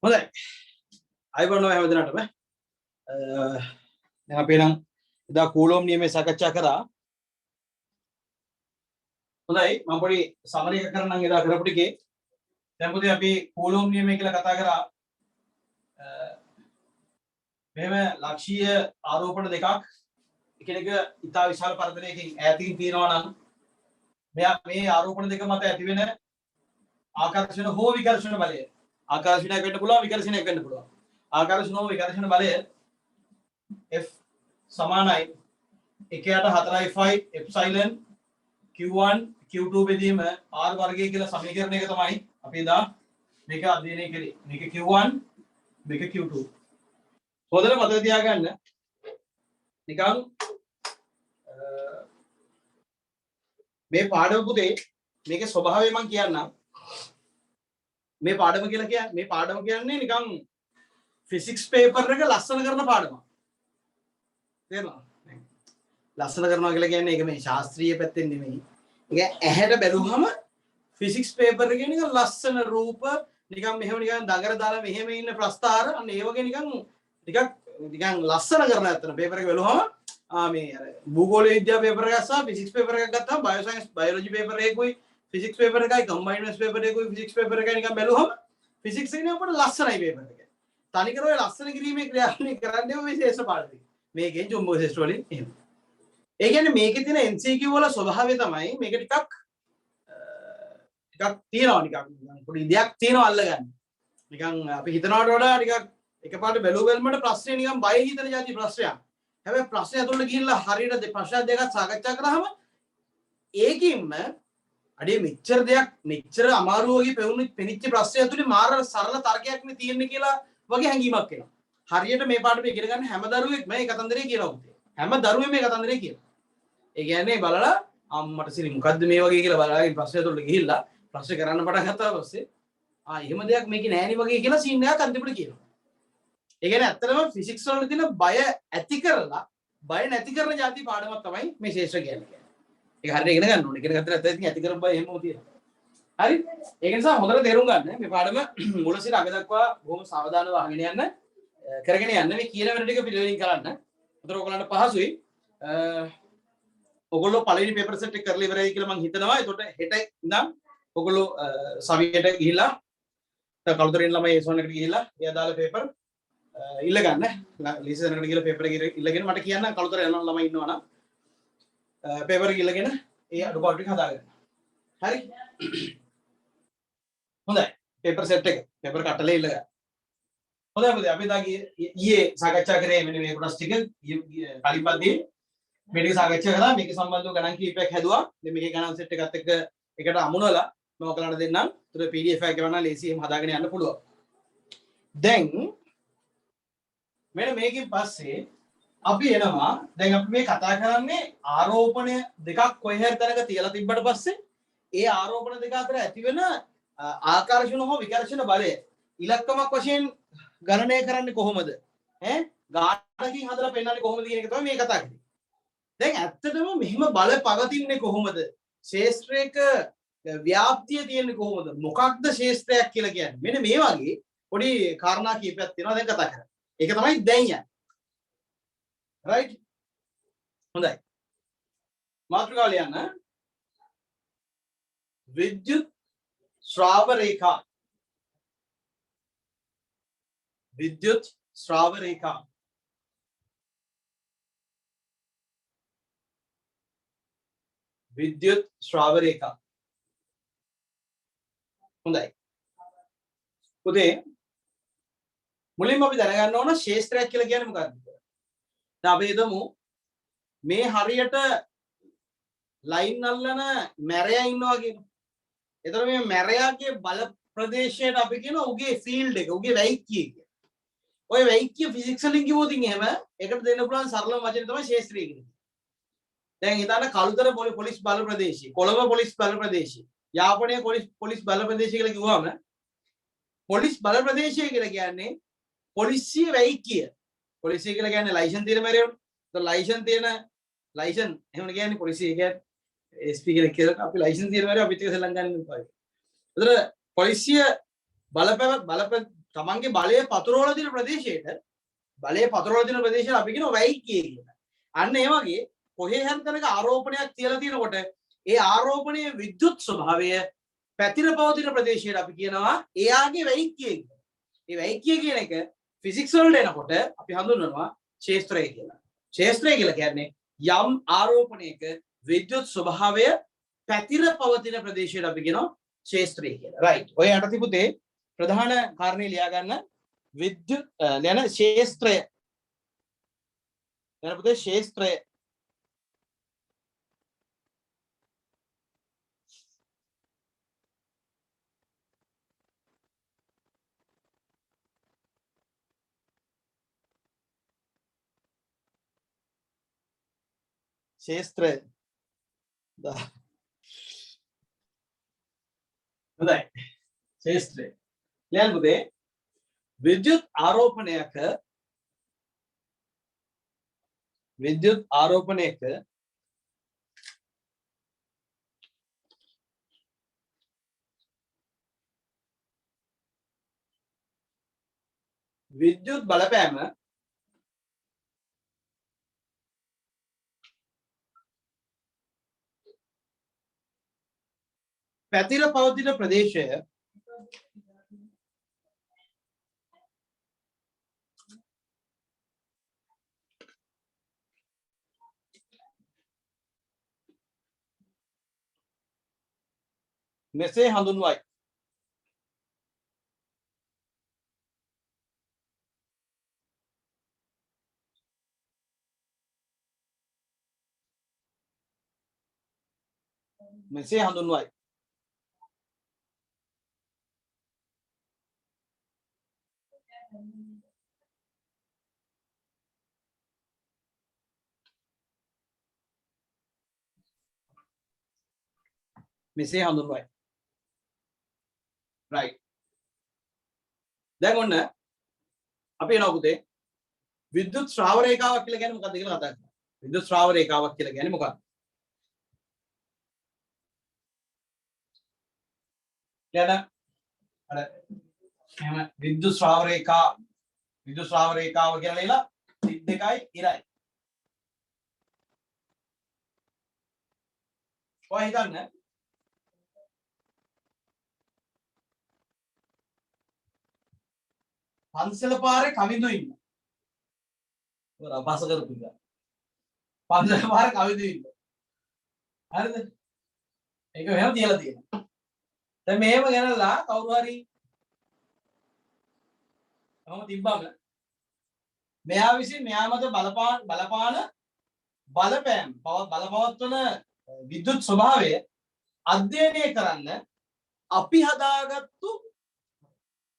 හොඳයි. අයබෝනවා හැමදෙනාටම. දැන් අපි නම් එදා කූලෝම් නියමයේ සාකච්ඡා කරා. හොඳයි මම පොඩි සමරි එක කරන්නම් එදා කරපු ටිකේ. දැන් පුතේ අපි කූලෝම් නියමය කියලා කතා කරා. මෙහෙම ලක්ෂීය ආරෝපණ දෙකක් එකිනෙක ඉතා විශාල පරතරයකින් ඈතින් තියෙනවා නම් මේ ආරෝපණ දෙක මත ඇතිවෙන ආකර්ෂණ හෝ විකර්ෂණ බලය ආකර්ෂණයක් වෙන්න පුළුවන් විකර්ෂණයක් වෙන්න පුළුවන්. ආකර්ෂණ හෝ විකර්ෂණ බලය F සමානයි 1/4 එප්සයිලන් Q1 Q2 බෙදීම R වර්ගය කියලා සමීකරණයක තමයි අපි එදා මේක අධ්‍යයනය කළේ. මේක Q1 මේක Q2. හොඳට මතක තියාගන්න නිකන් මේ පාඩම පුතේ මේකේ ස්වභාවය මම කියන්නම්. මේ පාඩම කියන්නේ නිකන් ෆිසික්ස් පේපර් එක ලස්සන කරන පාඩමක්. තේරෙනවද? ලස්සන කරනවා කියලා කියන්නේ ඒක මේ ශාස්ත්‍රීය පැත්තෙන් නෙමෙයි. ඒක ඇහැට බැලුවම ෆිසික්ස් පේපර් එකේ නිකන් ලස්සන රූප නිකන් මෙහෙම නිකන් දඟර දාලා මෙහෙම ඉන්න ප්‍රස්තාර අන්න ඒ වගේ නිකන් නිකන් ලස්සන කරන ඇත්තන පේපර් එක බැලුවම මේ අර භූගෝල විද්‍යාව පේපර් එකක් සහ ෆිසික්ස් පේපර් එකක් ගත්තාම bioscience biology paper එකකුයි physics paper එකයි කම්බයින්ඩ් මැත්ස් පේපර් එකකුයි ෆිසික්ස් පේපර් එකයි නිකන් බැලුවම ෆිසික්ස් එකේ නේ අපිට ලස්සනයි පේපර් එක. තනිකර ඔය ලස්සන කිරීමේ ක්‍රියාවලිය කරන්නේ මේ විශේෂ පාඩමේ. මේකෙන් ජොම්බෝ ටෙස්ට් වලින් එහෙම. ඒ කියන්නේ මේකේ තියෙන MCQ වල ස්වභාවය තමයි මේක ටිකක් තියෙනවා නිකන් පොඩි දෙයක් තියෙනවා අල්ලගන්න. නිකන් අපි හිතනවට වඩා ටිකක් එකපාරට බැලුවල්මට ප්‍රශ්නේ නිකන් බය හිතන જાති ප්‍රශ්නයක්. හැබැයි ප්‍රශ්නේ ඇතුළට ගිහිල්ලා හරියට ප්‍රශ්න දෙකක් සාකච්ඡා කරාම ඒකින්ම අඩේ මෙච්චර දෙයක් මෙච්චර අමාරු වගේ පෙනිච්ච ප්‍රශ්නය ඇතුළේ මාර සරල තර්කයක් නේ තියෙන්නේ කියලා වගේ හැඟීමක් එනවා. හරියට මේ පාඩම ඉගෙන ගන්න හැම දරුවෙක්ම මේ කතන්දරේ කියනවා පුතේ. හැම දරුවෙම මේ කතන්දරේ කියනවා. ඒ කියන්නේ බලලා අම්මට සිරි මොකද්ද මේ වගේ කියලා බලාගෙන ප්‍රශ්න ඇතුළට ගිහිල්ලා ප්‍රශ්න කරන්න පටන් ගත්තා පස්සේ එහෙම දෙයක් මේකේ නෑනේ වගේ කියලා සීන් එකක් අන්තිමට කියනවා. ඒ කියන්නේ ඇත්තටම ෆිසික්ස් වල තියෙන බය ඇති කරලා බය නැති කරන જાති පාඩමක් තමයි මේ ශේෂ්ත්‍ර කියන්නේ. ඒක හරියට ඉගෙන ගන්න ඕනේ. ඉගෙන ගත්තට ඇත්තට ඇති කරන බය එහෙමම තියෙනවා. හරි? ඒක නිසා හොඳට තේරුම් ගන්න මේ පාඩම මුල සිට අග දක්වා බොහොම සාවධානව අහගෙන යන්න කරගෙන යන්න මේ කියන වෙන ටික පිළිවෙලින් කරන්න. උතර ඔයගලන්ට පහසුයි. ඔයගොල්ලෝ පළවෙනි පේපර් සෙට් එක කරලා ඉවරයි කියලා මම හිතනවා. ඒකට හෙට ඉඳන් ඔයගොල්ලෝ සවියට ගිහිල්ලා කලුතරින් ළමයි S1 එකට ගිහිල්ලා ඒ අදාළ පේපර් ඉල්ල ගන්න. ලීසන් එකට ගිහිල්ලා පේපර් එක ඉල්ලගෙන මට කියන්න කලුතර යන ළමයි ඉන්නවා නම් පේපර් එක ඉල්ලගෙන ඒ අඩුපාඩු ටික හදාගන්න. හරි? හොඳයි. පේපර් සෙට් එක පේපර් කටලේ ඉල්ල ගන්න. හොඳයි පුතේ අපි දාගි ඊයේ සාකච්ඡා කරේ මෙන්න මේ කොටස් ටික කලින් පද්දී මේ ටික සාකච්ඡා කරා මේක සම්බන්ධව ගණන් කීපයක් හැදුවා. දැන් මේකේ ගණන් සෙට් එකත් එක්ක එකට අමුණවලා මම ඔයගලන්ට දෙන්නම්. ඒතර PDF එකක් ගවන්න ලේසියෙන් හදාගෙන යන්න පුළුවන්. දැන් මෙන්න මේකෙන් පස්සේ අපි එනවා දැන් අපි මේ කතා කරන්නේ ආරෝපණය දෙකක් කොහේ හරි තැනක තියලා තිබ්බට පස්සේ ඒ ආරෝපණ දෙක අතර ඇතිවෙන ආකර්ෂණ හෝ විකර්ෂණ බලය ඉලක්කමක් වශයෙන් ගණනය කරන්නේ කොහොමද? ගානකින් හදලා පෙන්නන්නේ කොහොමද කියන එක තමයි මේ කතා කරන්නේ. දැන් ඇත්තටම මෙහිම බල පවතින්නේ කොහොමද? ශේෂ්ත්‍රයක ව්‍යාප්තිය තියෙන්නේ කොහොමද? මොකක්ද ශේෂ්ත්‍රයක් කියලා කියන්නේ? මෙන්න මේ වගේ පොඩි කාරණා කීපයක් තියෙනවා දැන් කතා කරන්නේ. ඒක තමයි දැන් යන්නේ. right? හොඳයි. මාතෘකාව ලියන්න. විද්‍යුත් ශ්‍රාව රේඛා. विद्युत श्राव रेखा विद्युत श्राव रेखा හොඳයි පුතේ මුලින්ම අපි දැනගන්න ඕන ශේෂ්ත්‍රයක් කියලා කියන්නේ මොකක්ද කියලා. දැන් අපි හිතමු මේ හරියට ලයින් අල්ලන මැරයා ඉන්නවා කියමු. එතකොට මේ මැරයාගේ බල ප්‍රදේශයට අපි කියන උගේ ෆීල්ඩ් එක උගේ වැයික්කිය කියලා. ඔය වැයික්කිය ෆිසික්ස් වලින් කිව්වොත් එහෙම ඒකට දෙන්න පුළුවන් සරලම වචනේ තමයි ශේෂ්ත්‍රය කියන්නේ. දැන් හිතන්න කළුතර පොලිස් බල ප්‍රදේශය, කොළඹ පොලිස් බල ප්‍රදේශය, යාපනයේ පොලිස් බල ප්‍රදේශය කියලා කිව්වම පොලිස් බල ප්‍රදේශය කියලා කියන්නේ පොලිසිය වැයික්කිය. පොලිසිය කියලා කියන්නේ ලයිසන් තියෙන මැරයෝනේ. ලයිසන් එහෙම කියන්නේ පොලිසිය කියන්නේ SP කෙනෙක් කියලා අපි ලයිසන්ස් තියෙනවා අපිත් එක සෙල්ලම් ගන්න එපා. ඒතර පොලිසිය තමන්ගේ බලය පතුරවලා දෙන ප්‍රදේශයට අපි කියනවා වැයිකිය කියලා. අන්න ඒ වගේ කොහේ හරි තැනක ආරෝපණයක් තියලා තියෙනකොට ඒ ආරෝපණයේ විද්‍යුත් ස්වභාවය පැතිර පවතින ප්‍රදේශයට අපි කියනවා එයාගේ වැයිකිය කියලා. ඒ වැයිකිය කියන එක ෆිසික්ස් වලට එනකොට අපි හඳුන්වනවා ක්ෂේත්‍රය කියලා. ක්ෂේත්‍රය කියලා කියන්නේ යම් ආරෝපණයක විද්‍යුත් ස්වභාවය පැතිර පවතින ප්‍රදේශයට අපි කියනවා ක්ෂේත්‍රය කියලා. රයිට්. ඔය යට තිබුතේ ප්‍රධාන කාරණේ ලියා ගන්න විද්‍යුත් යන ක්ෂේත්‍රය. යන පුතේ ක්ෂේත්‍රය. ක්ෂේත්‍රය. හොඳයි. ක්ෂේත්‍රය. ලියන්න පුතේ විද්‍යුත් ආරෝපණයක විද්‍යුත් බලපෑම පැතිර පවතින ප්‍රදේශය මෙසේ හඳුන්වයි. මෙසේ හඳුන්වයි. මෙසේ හඳුන්වයි. right. දැන් ඔන්න අපි එනවා පුතේ විද්‍යුත් ශ්‍රාව රේඛාවක් කියලා කියන්නේ මොකක්ද කියලා කතා කරමු. විද්‍යුත් ශ්‍රාව රේඛාවක් කියලා කියන්නේ මොකක්ද? යන අර එහෙම විද්‍යුත් ශ්‍රාව රේඛාව කියලා ලියලා 32යි ඉරයි. ඔය හිතන්න පන්සල පාරේ කවිඳු ඉන්න. ඔය අපහාස කරපු එක. පන්සල පාරේ කවිඳු ඉන්න. හරිද? ඒක මෙහෙම තියලා තියෙනවා. දැන් මෙහෙම ගණනලා කවුරු හරි මම තිබ්බම මෙයා විසින් මෙයා මත බලපාන බලපෑම් බලපවත්වන විද්‍යුත් ස්වභාවය අධ්‍යයනය කරන්න අපි හදාගත්තු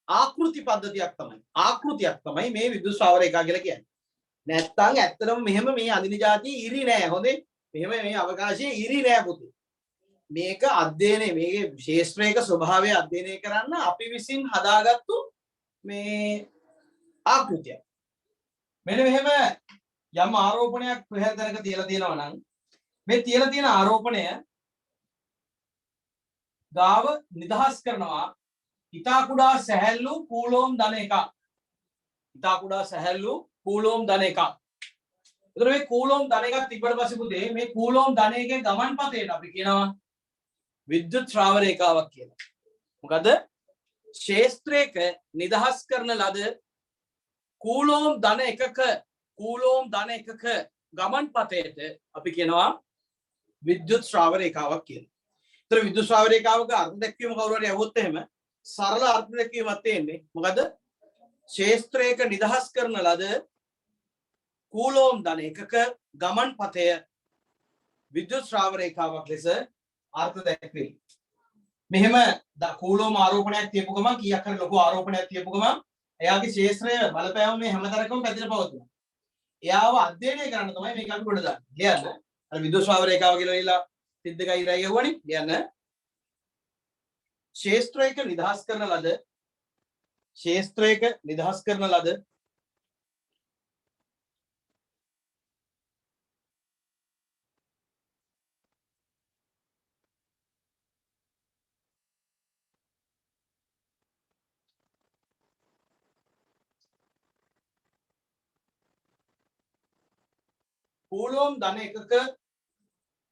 ආකෘතියක් තමයි මේ විද්‍යුත් ශ්‍රාව රේඛා කියලා කියන්නේ. නැත්තම් ඇත්තටම මෙහෙම මේ අඳින જાතිය ඉරි නෑ. හොඳේ. මෙහෙම මේ අවකාශයේ ඉරි නෑ පුතේ. මේක අධ්‍යයනය මේකේ ක්ෂේත්‍රයක ස්වභාවය අධ්‍යයනය කරන්න අපි විසින් හදාගත්තු මේ ආකෘතියක්. මෙන්න මෙහෙම යම් ආරෝපණයක් ප්‍රහතරක තියලා තියෙනවා නම් මේ තියලා තියෙන ආරෝපණය ගාව නිදහස් කරනවා ඉතා කුඩා සැහැල්ලු කූලෝම් ධන එකක්. ඉතා කුඩා සැහැල්ලු කූලෝම් ධන එකක්. එතකොට මේ කූලෝම් ධන එකක් තිබ්බට පස්සේ පුතේ මේ කූලෝම් ධන එකේ ගමන් පතේට අපි කියනවා විද්‍යුත් ශ්‍රාව රේඛාවක් කියලා. මොකද ක්ෂේත්‍රයක නිදහස් කරන ලද කූලෝම් ධන එකක ගමන් පතේට අපි කියනවා විද්‍යුත් ශ්‍රාව රේඛාවක් කියලා. ඒතර විද්‍යුත් ශ්‍රාව රේඛාවක අර්ථ දැක්වීම කවුරු හරි අහුවොත් එහෙම සරල අර්ථ දැක්වීමක් තියෙන්නේ. මොකද ක්ෂේත්‍රයක නිදහස් කරන ලද කූලෝම් ධන එකක ගමන් පතය විද්‍යුත් ශ්‍රාව රේඛාවක් ලෙස අර්ථ දැක්වේ. මෙහෙම කූලෝම් ආරෝපණයක් තියපු ගමන් කීයක් හරි ලොකු ආරෝපණයක් තියපු ගමන් එයාගේ ක්ෂේත්‍රය බලපෑම මේ හැමතරකම පැතිර පවතිනවා. එයාව අධ්‍යයනය කරන්න තමයි මේක අපි කොට දාන්නේ. ලියන්න. අර විද්‍යුත් ශ්‍රාව රේඛාව කියලා ලියලා 32යි ඉරයි යවුවනේ. ලියන්න. ක්ෂේත්‍රයක නිදහස් කරන ලද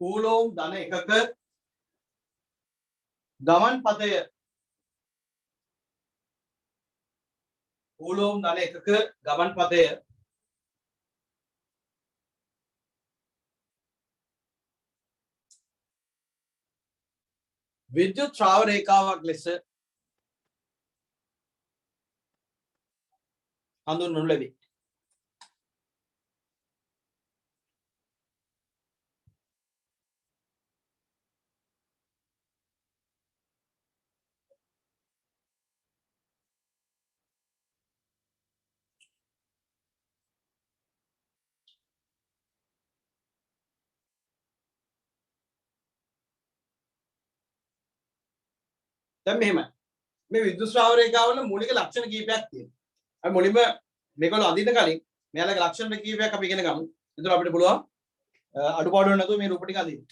කූලෝම් ධන එකක ගමන් පතය කූලෝම් ධන එකක ගමන් පතය විද්‍යුත් ශ්‍රාව රේඛාවක් ලෙස හඳුන්වනු ලැබේ. දැන් මෙහෙමයි. මේ විද්‍යුත් ශ්‍රාව රේඛාවල මූලික ලක්ෂණ කීපයක් තියෙනවා. අපි මුලින්ම මේකවල අඳින්න කලින් මෙයාලගේ ලක්ෂණ කීපයක් අපි ඉගෙන ගමු. එතකොට අපිට පුළුවන් අඩුපාඩු නැතුව මේ රූප ටික අඳින්න.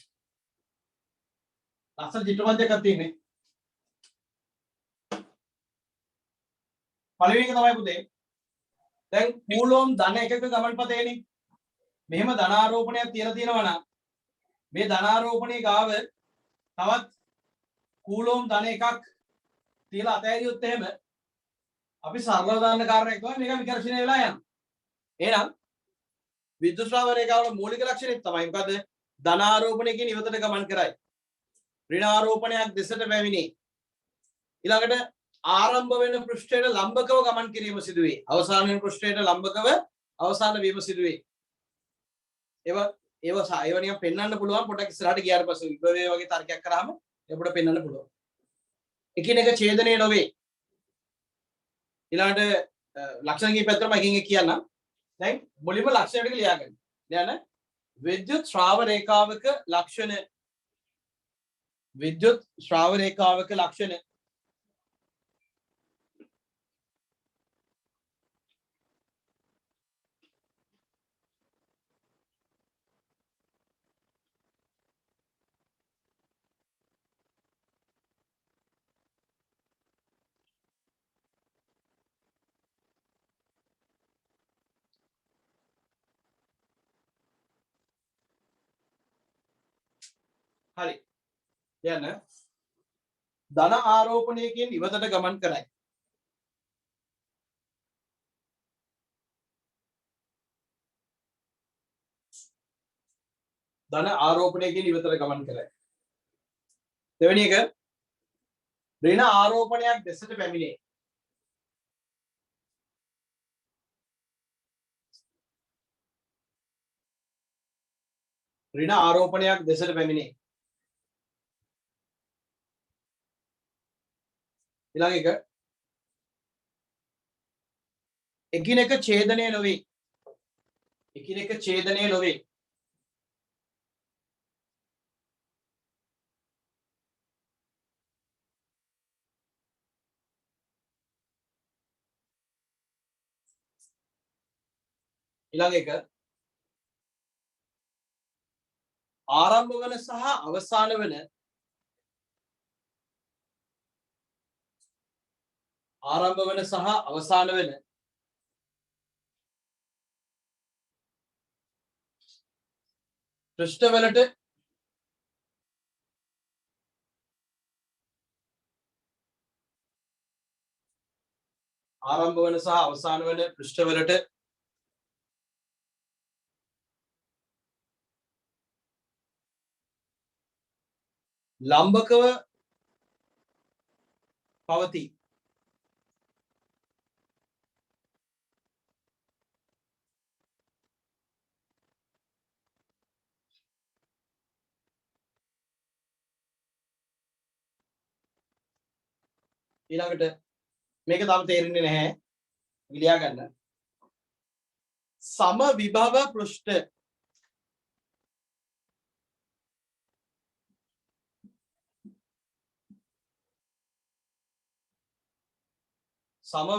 ලස්සන චිත්‍රපටයක් එකක් තියෙන්නේ. පළවෙනි එක තමයි පුතේ. දැන් කූලෝම් ධන එකක ගමන්පතේනේ. මෙහෙම ධනාරෝපණයක් තියලා තියෙනවා නම් මේ ධනාරෝපණයේ ගාව තවත් කූලෝම් ධන එකක් තියලා අතෑරියොත් එහෙම අපි සරලව දාන්න කාරණයක් තමයි මේක විකර්ෂණය වෙලා යනවා. එහෙනම් විද්‍යුත් ශ්‍රාව රේඛාවල මූලික ලක්ෂණය තමයි මොකද? ධනාරෝපණයකින් ඉවතට ගමන් කරයි. ඍණාරෝපණයක් දෙසට පැමිණේ. ඊළඟට ආරම්භ වෙන පෘෂ්ඨයට ලම්බකව ගමන් කිරීම සිදුවේ. අවසාන වෙන පෘෂ්ඨයට ලම්බකව අවසාන වීම සිදුවේ. ඒව නිකන් පෙන්වන්න පුළුවන් පොඩක් ඉස්සරහට ගියාට පස්සේ විභවයේ වගේ තර්කයක් කරාම එපොඩ පෙන්වන්න පුළුවන්. එකිනෙක ඡේදනය නොවේ. ඊළඟට ලක්ෂණ කීපයක් තමයි එකින් එක කියන්නම්. දැන් මුලින්ම ලක්ෂණ ටික ලියාගන්න. ලියන්න විද්‍යුත් ශ්‍රාව රේඛාවක ලක්ෂණ විද්‍යුත් ශ්‍රාව රේඛාවක ලක්ෂණ හරි. යන ධන ආරෝපණයකින් ඉවතට ගමන් කරයි. ධන ආරෝපණයකින් ඉවතට ගමන් කරයි. දෙවෙනි එක ඍණ ආරෝපණයක් දෙසට පැමිණේ. ඍණ ආරෝපණයක් දෙසට පැමිණේ. ඊළඟ එක එකිනෙක ඡේදනය නොවේ. එකිනෙක ඡේදනය නොවේ. ඊළඟ එක ආරම්භ වන සහ අවසාන වන පෘෂ්ඨවලට ලම්බකව පවතී. ඊළඟට මේක තාම තේරෙන්නේ නැහැ. ලියා ගන්න. සම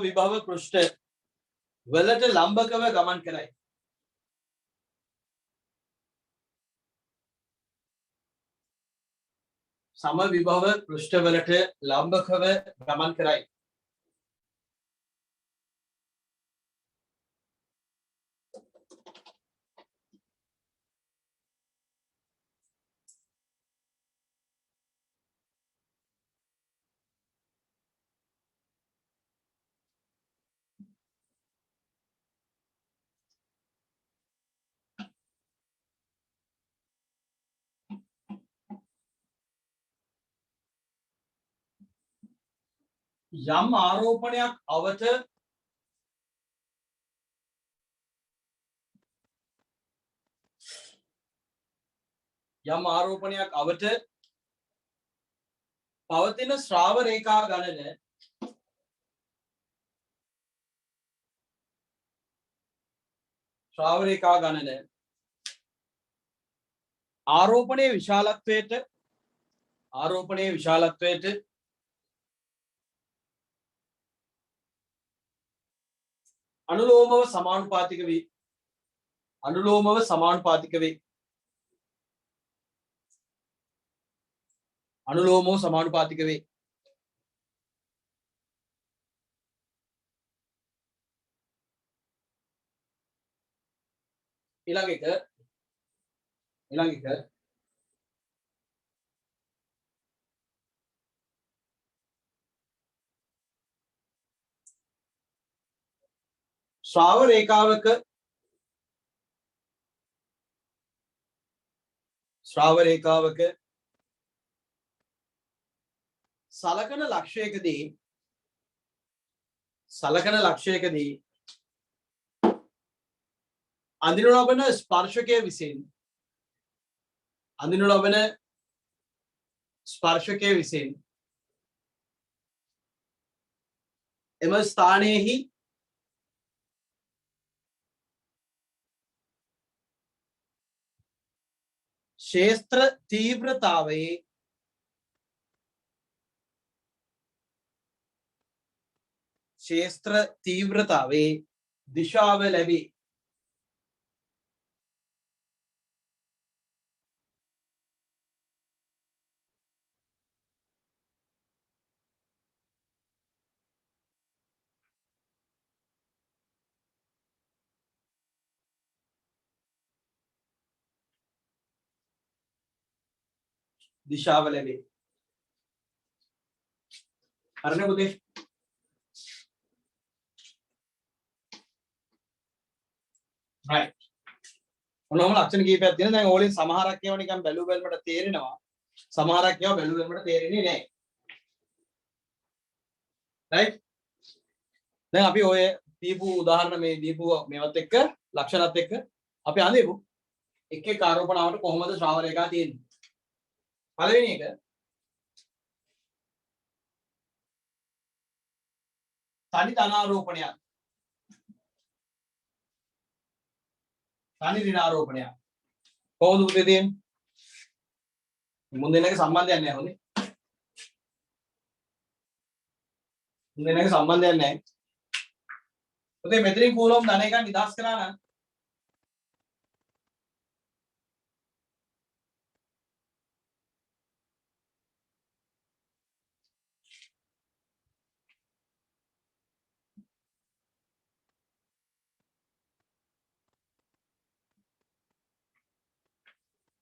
විභව පෘෂ්ඨ වලට ලම්බකව ගමන් කරයි. සම විභව පෘෂ්ඨ වලට ලම්බකව ගමන් කරයි. යම් ආරෝපණයක් අවත පවතින ශ්‍රාව රේඛා ගණන ආරෝපණයේ විශාලත්වයට අනුලෝමව සමානුපාතික වේ. ඊළඟ එක ශ්‍රාව රේඛාවක සලකන ලක්ෂයකදී අඳිනු ලබන ස්පර්ශකය විසින් එම ස්ථානයෙහි ක්ෂේත්‍ර තීව්‍රතාවේ දිශාව ලැබේ. හරිනේ පුතේ? right. ඔන්නෝම ලක්ෂණ කීපයක් තියෙනවා. දැන් ඕලෙන් සමහරක් ඒවා නිකන් බැලු බැලමට තේරෙනවා. සමහරක් ඒවා බැලු බැලමට තේරෙන්නේ නැහැ. right? දැන් අපි ඔය දීපු උදාහරණ මේ දීපු මේවත් එක්ක ලක්ෂණත් එක්ක අපි අඳිමු. එක් එක් ආරෝපණාවට කොහොමද ශ්‍රාව රේඛා තියෙන්නේ? පළවෙනි එක තනි ධනාරෝපණයක්. තනි ඍණාරෝපණයක්. කොහොමද පුතේ තියෙන්නේ? මුන් දෙන්නගේ සම්බන්ධයක් නැහැ හොඳේ. මුන් දෙන්නගේ සම්බන්ධයක් නැහැ. පුතේ මෙතනින් කූලොම් ධන එකක් නිදහස් කරා නම්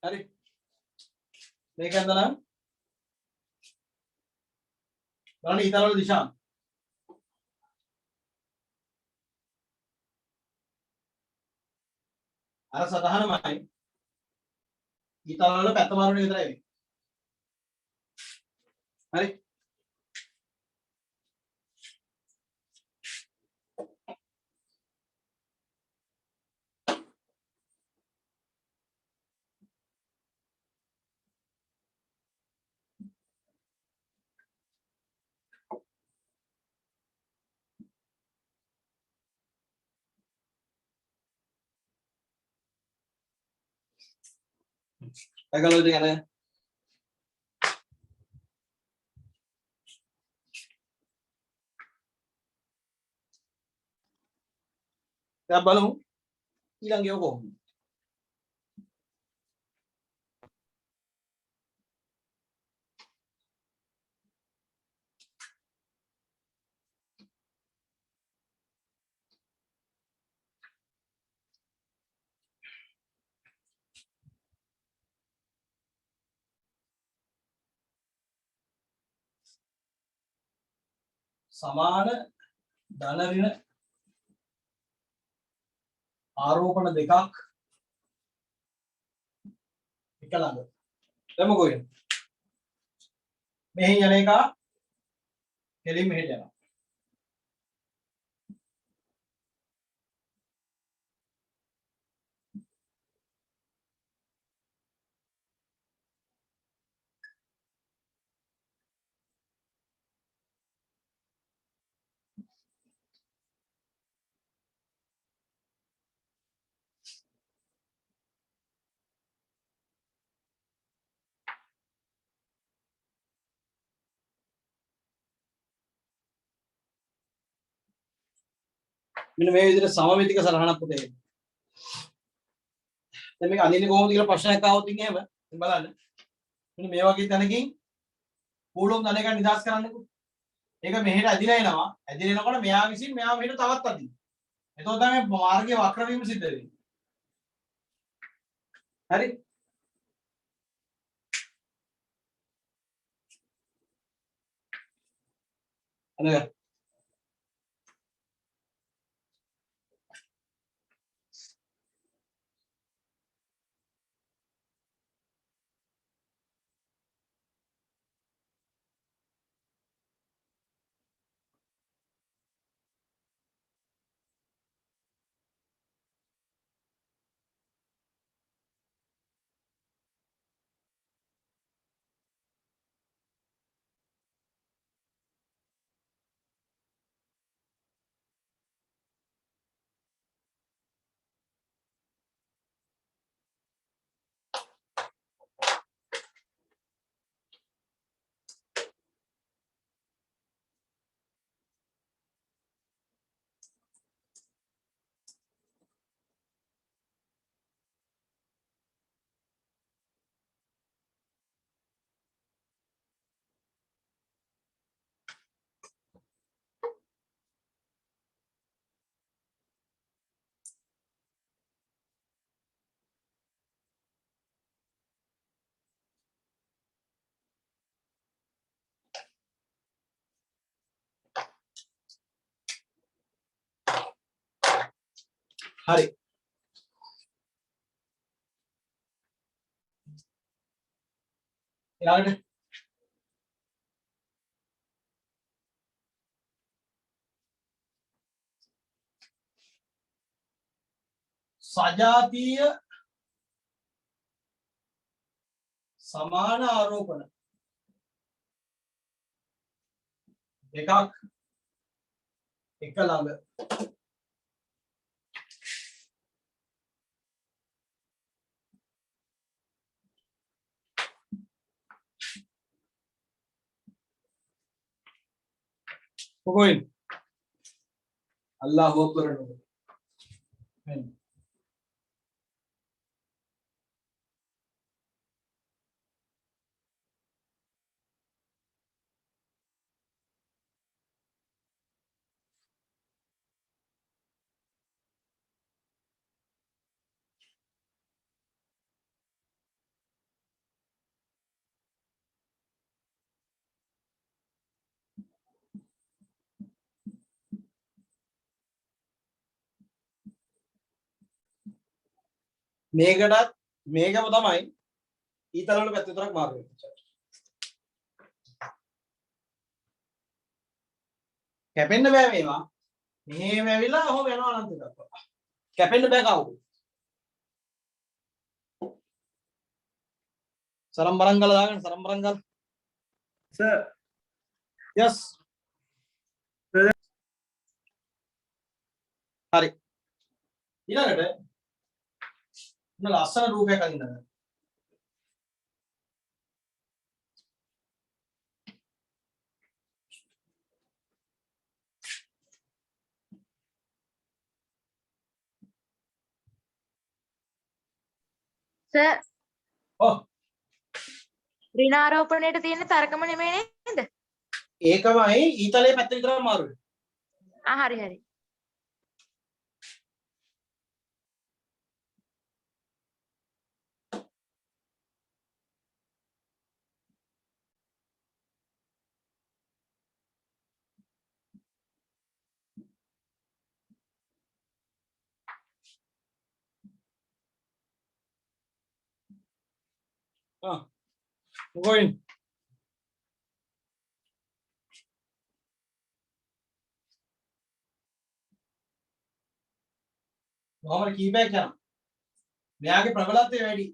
හරි. මේක ඇඳලා බලන්න ඊතරවල දිශා. අර සතහනමයි ඊතරවල පැත්ත මාරුනේ විතරයි වෙන්නේ. හරි. Agak loading ada. දැන් බලමු ඊළඟ එක කොහොමද? සමාන ධන ඍණ ආරෝපණ දෙකක් එක ළඟ. දැන් මොකෝ වෙන්නේ? මෙහි යන එක කෙලින් මෙහෙට යනවා. මෙන්න මේ විදිහට සමමිතික සරහනක් පුතේ. දැන් මේක අඳින්නේ කොහොමද කියලා ප්‍රශ්නයක් ආවොත් ඉතින් එහෙම බලන්න. මෙන්න මේ වගේ තැනකින් කූලොම් ධන එක නිදාස් කරන්නකෝ. ඒක මෙහෙට ඇදිලා එනවා. ඇදිලා එනකොට මෙයා විසින් මෙයා මෙහෙට තවත් අදිනවා. එතකොට තමයි මාර්ගයේ වක්‍ර වීම සිද්ධ වෙන්නේ. හරි. අනේ හරි. ඊළඟට සජාතීය සමාන ආරෝපණ එකක් එක ළඟ කොහෙන්ද අල්ලාහ් අක්බර් වෙන්න. මේකටත් මේකම තමයි ඊතල වල පැත්ත විතරක් මාරු වෙන්නේ. කැපෙන්න බෑ මේවා. මෙහෙම ඇවිල්ලා ඔහොම යනවා අනන්ත දක්වා. කැපෙන්න බෑ කවුරු. සරම්බරංගල දාගන්න සරම්බරංගල. Sir, yes. හරි. ඊළඟට මොන ලස්සන රූපයක් අඳින්නද? සර් ඔව්. ඍණාරෝපණයට තියෙන තරකම නෙමෙයි නේද? ඒකමයි ඊතලයේ පැත්ත විතරක් මාරු වෙන්නේ. හරි හරි. Going. කොහොමද කීපයක් යනවා. මෙයාගේ ප්‍රබලත්වය වැඩි.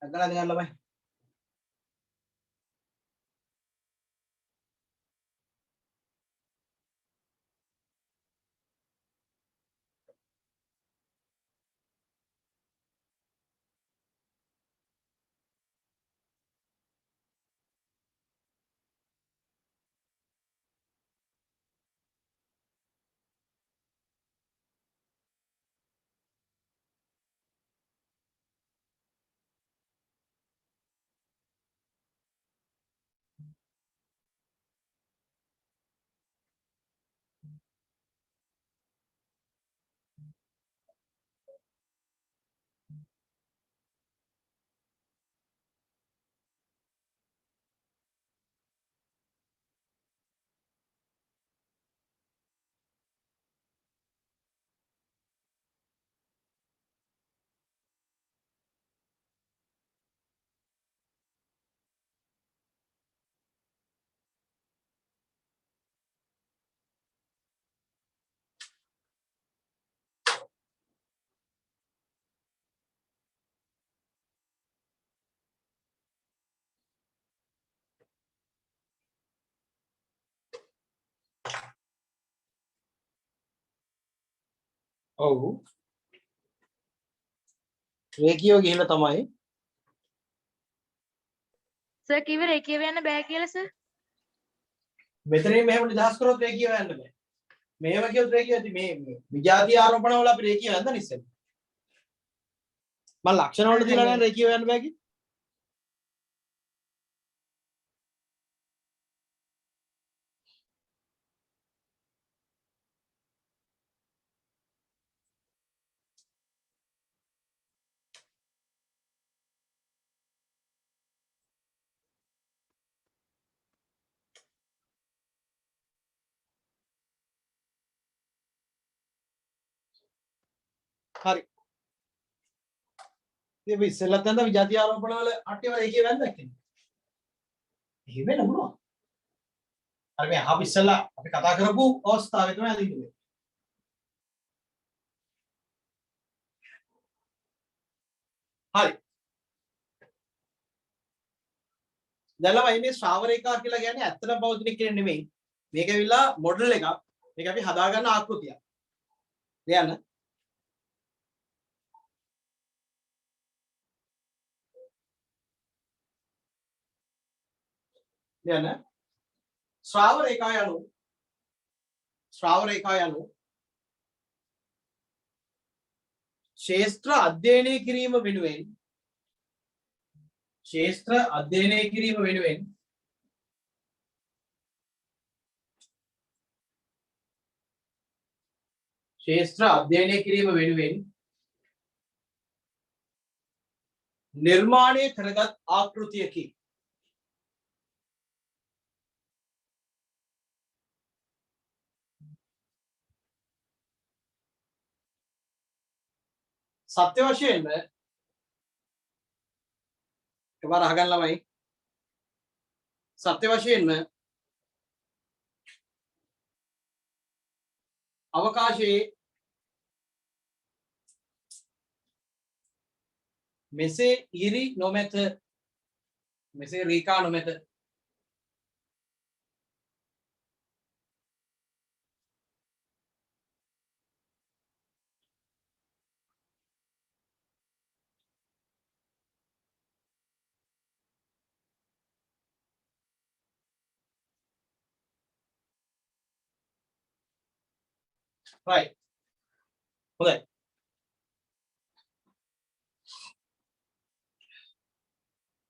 අගලා දෙන්න ළමයි. ඔව්. රේකියෝ ගිහිල්ලා තමයි. සර් කිව්වේ රේඛීයව යන්න බෑ කියලා සර්. මෙතනින් මෙහෙම නිදහස් කරොත් රේකියෝ යන්න බෑ. මෙහෙම කියොත් රේකියෝ ඇති මේ විජාති ආරෝපණ වල අපි රේකියෝ යන්න ඉස්සෙල්ලා. මම ලක්ෂණ වල දීලා නැහැ රේකියෝ යන්න බෑ කි. හරි. ඉතින් අපි ඉස්සෙල්ලත් නැන්ද විජාති ආරෝපණ වල අට්ටිය වල රේකියෝ යන්න දැක්කේ. එහෙම වෙන්න පුළුවන්. අර මේ අපි ඉස්සෙල්ලා අපි කතා කරපු අවස්ථාවේ තමයි අදින්නේ. හරි. දැන් ළමයි මේ ශ්‍රාව රේඛා කියලා කියන්නේ ඇත්තටම පවතින කෙනෙක් නෙමෙයි. මේක ඇවිල්ලා මොඩල් එකක්. මේක අපි හදාගන්න ආකෘතියක්. ලියන්න. ලියන්න. ශ්‍රාව රේඛා යනු ශේෂ්ත්‍ර අධ්‍යයනය කිරීම වෙනුවෙන් ශේෂ්ත්‍ර අධ්‍යයනය කිරීම වෙනුවෙන් නිර්මාණය කරගත් ආකෘතියකි. සත්‍ය වශයෙන්ම එකපාර අහගන්න ළමයි සත්‍ය වශයෙන්ම අවකාශයේ මෙසේ ඉරි නොමැත මෙසේ රීකා නොමැත right හොඳයි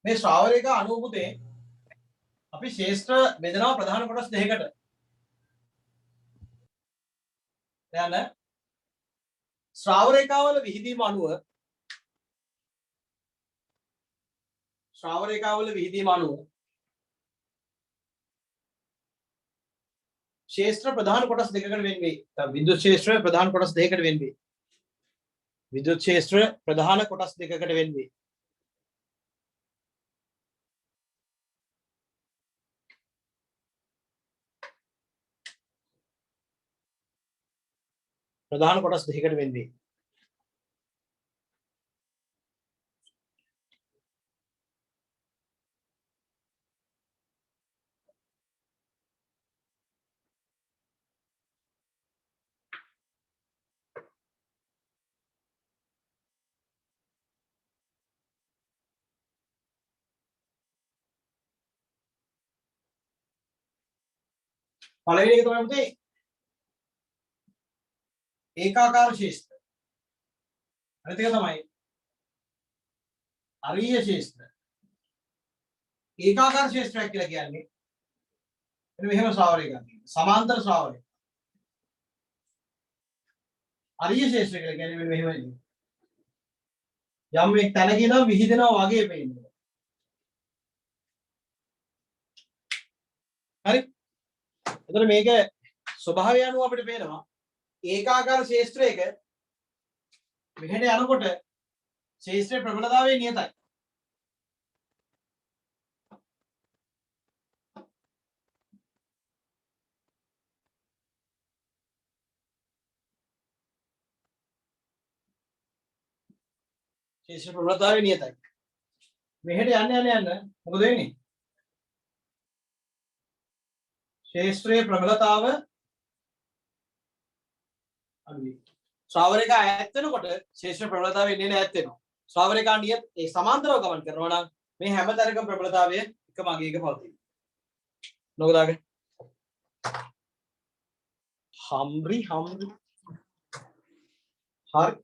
මේ ශ්‍රාවරේක අනුභූතේ අපි ශේෂ්ත්‍ර බෙදනවා ප්‍රධාන කොටස් දෙකකට දැන් ශ්‍රාවරේකාවල විහිදීම අනුව ශේෂ්ත්‍ර ප්‍රධාන කොටස් දෙකකට වෙන් වේ. විද්‍යුත් ශේෂ්ත්‍රය ප්‍රධාන කොටස් දෙකකට වෙන් වේ. විද්‍යුත් ශේෂ්ත්‍රය ප්‍රධාන කොටස් දෙකකට වෙන් වේ. ප්‍රධාන කොටස් දෙකකට වෙන් වේ. පළවෙනි එක තමයි පුතේ ඒකාකාර ශේෂ්ත්‍ර. අනිත් එක තමයි අරීය ශේෂ්ත්‍ර. ඒකාකාර ශේෂ්ත්‍රයක් කියලා කියන්නේ මෙන්න මෙහෙම ශ්‍රාවරයක් තියෙනවා. සමාන්තර ශ්‍රාවරයක්. අරීය ශේෂ්ත්‍ර කියලා කියන්නේ මෙන්න මෙහෙම යම් එක් තැනක ඉඳන් විහිදෙනවා වගේ පේනවා. හරි. එතකොට මේක ස්වභාවය අනුව අපිට පේනවා ඒකාකාර ශේෂ්ත්‍රයක මෙහෙට යනකොට ශේෂ්ත්‍රයේ ප්‍රබලතාවය නියතයි. ශේෂ්ත්‍ර ප්‍රබලතාවය නියතයි. මෙහෙට යන්න මොකද වෙන්නේ? ශේෂ්ත්‍රයේ ප්‍රබලතාව අඩුයි. ශ්‍රාවරේක ඈත් වෙනකොට ශේෂ්ත්‍ර ප්‍රබලතාවය එන්නේ ඈත් වෙනවා. ශ්‍රාවරේකා නියත ඒ සමාන්තරව ගමන් කරනවා නම් මේ හැම තැනකම ප්‍රබලතාවය එකම අගයක පවතී. නෝදාගේ හම්රි හරි.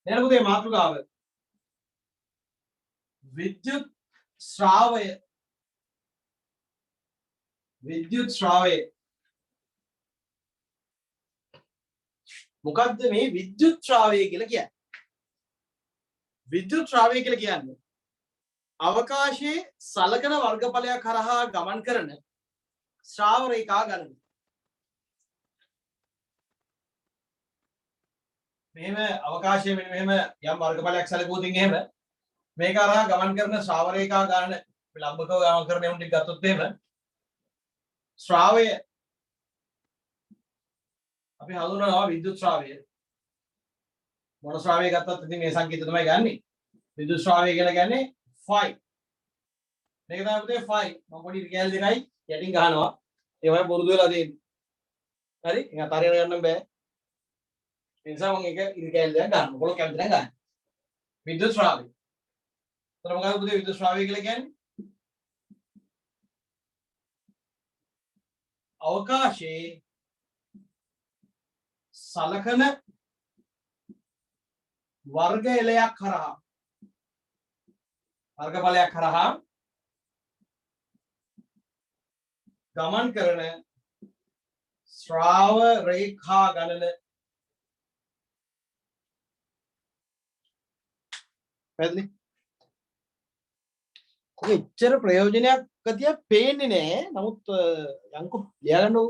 දැන් පුතේ මාතෘකාව විද්‍යුත් ශ්‍රාවය මොකද්ද මේ විද්‍යුත් ශ්‍රාවය කියලා කියන්නේ? විද්‍යුත් ශ්‍රාවය කියලා කියන්නේ අවකාශයේ සලකන වර්ගඵලයක් හරහා ගමන් කරන ශ්‍රාව රේඛා ගණන. මෙහෙම අවකාශයේ මෙහෙම යම් වර්ගඵලයක් සැලකුවොත් එහෙම මේක හරහා ගමන් කරන ශ්‍රාව රේඛා ගණන ලම්බකව ගමන් කරන උන් ටික ගත්තොත් එහෙම ශ්‍රාවය අපි හඳුනනවා විද්‍යුත් ශ්‍රාවය. මොන ශ්‍රාවය ගත්තත් ඉතින් මේ සංකේත තමයි ගන්නෙ. විද්‍යුත් ශ්‍රාවය කියලා කියන්නේ phi. මේක තමයි පුතේ phi. මම පොඩි රිකැල් දෙකයි යටින් ගහනවා. ඒවයි බොරුදු වෙලා තියෙන්නේ. හරි? ඒක අතරින් ගන්න බෑ. ඒ නිසා මම ඒක රිකැල් දෙකක් ගන්නවා. ඔයගොල්ලෝ කැමති නම් ගන්න. විද්‍යුත් ශ්‍රාවය. එතන මොකක්ද පුතේ විද්‍යුත් ශ්‍රාවය කියලා කියන්නේ? අවකාශයේ සලකන වර්ග එලයක් හරහා වර්ගඵලයක් හරහා ගමන් කරන ශ්‍රාව රේඛා ගණන පැහැදිලි? ඔක එච්චර ප්‍රයෝජනයක් ගතියක් පේන්නේ නැහැ. නමුත් යන්කෝ ලියාගන්නකො.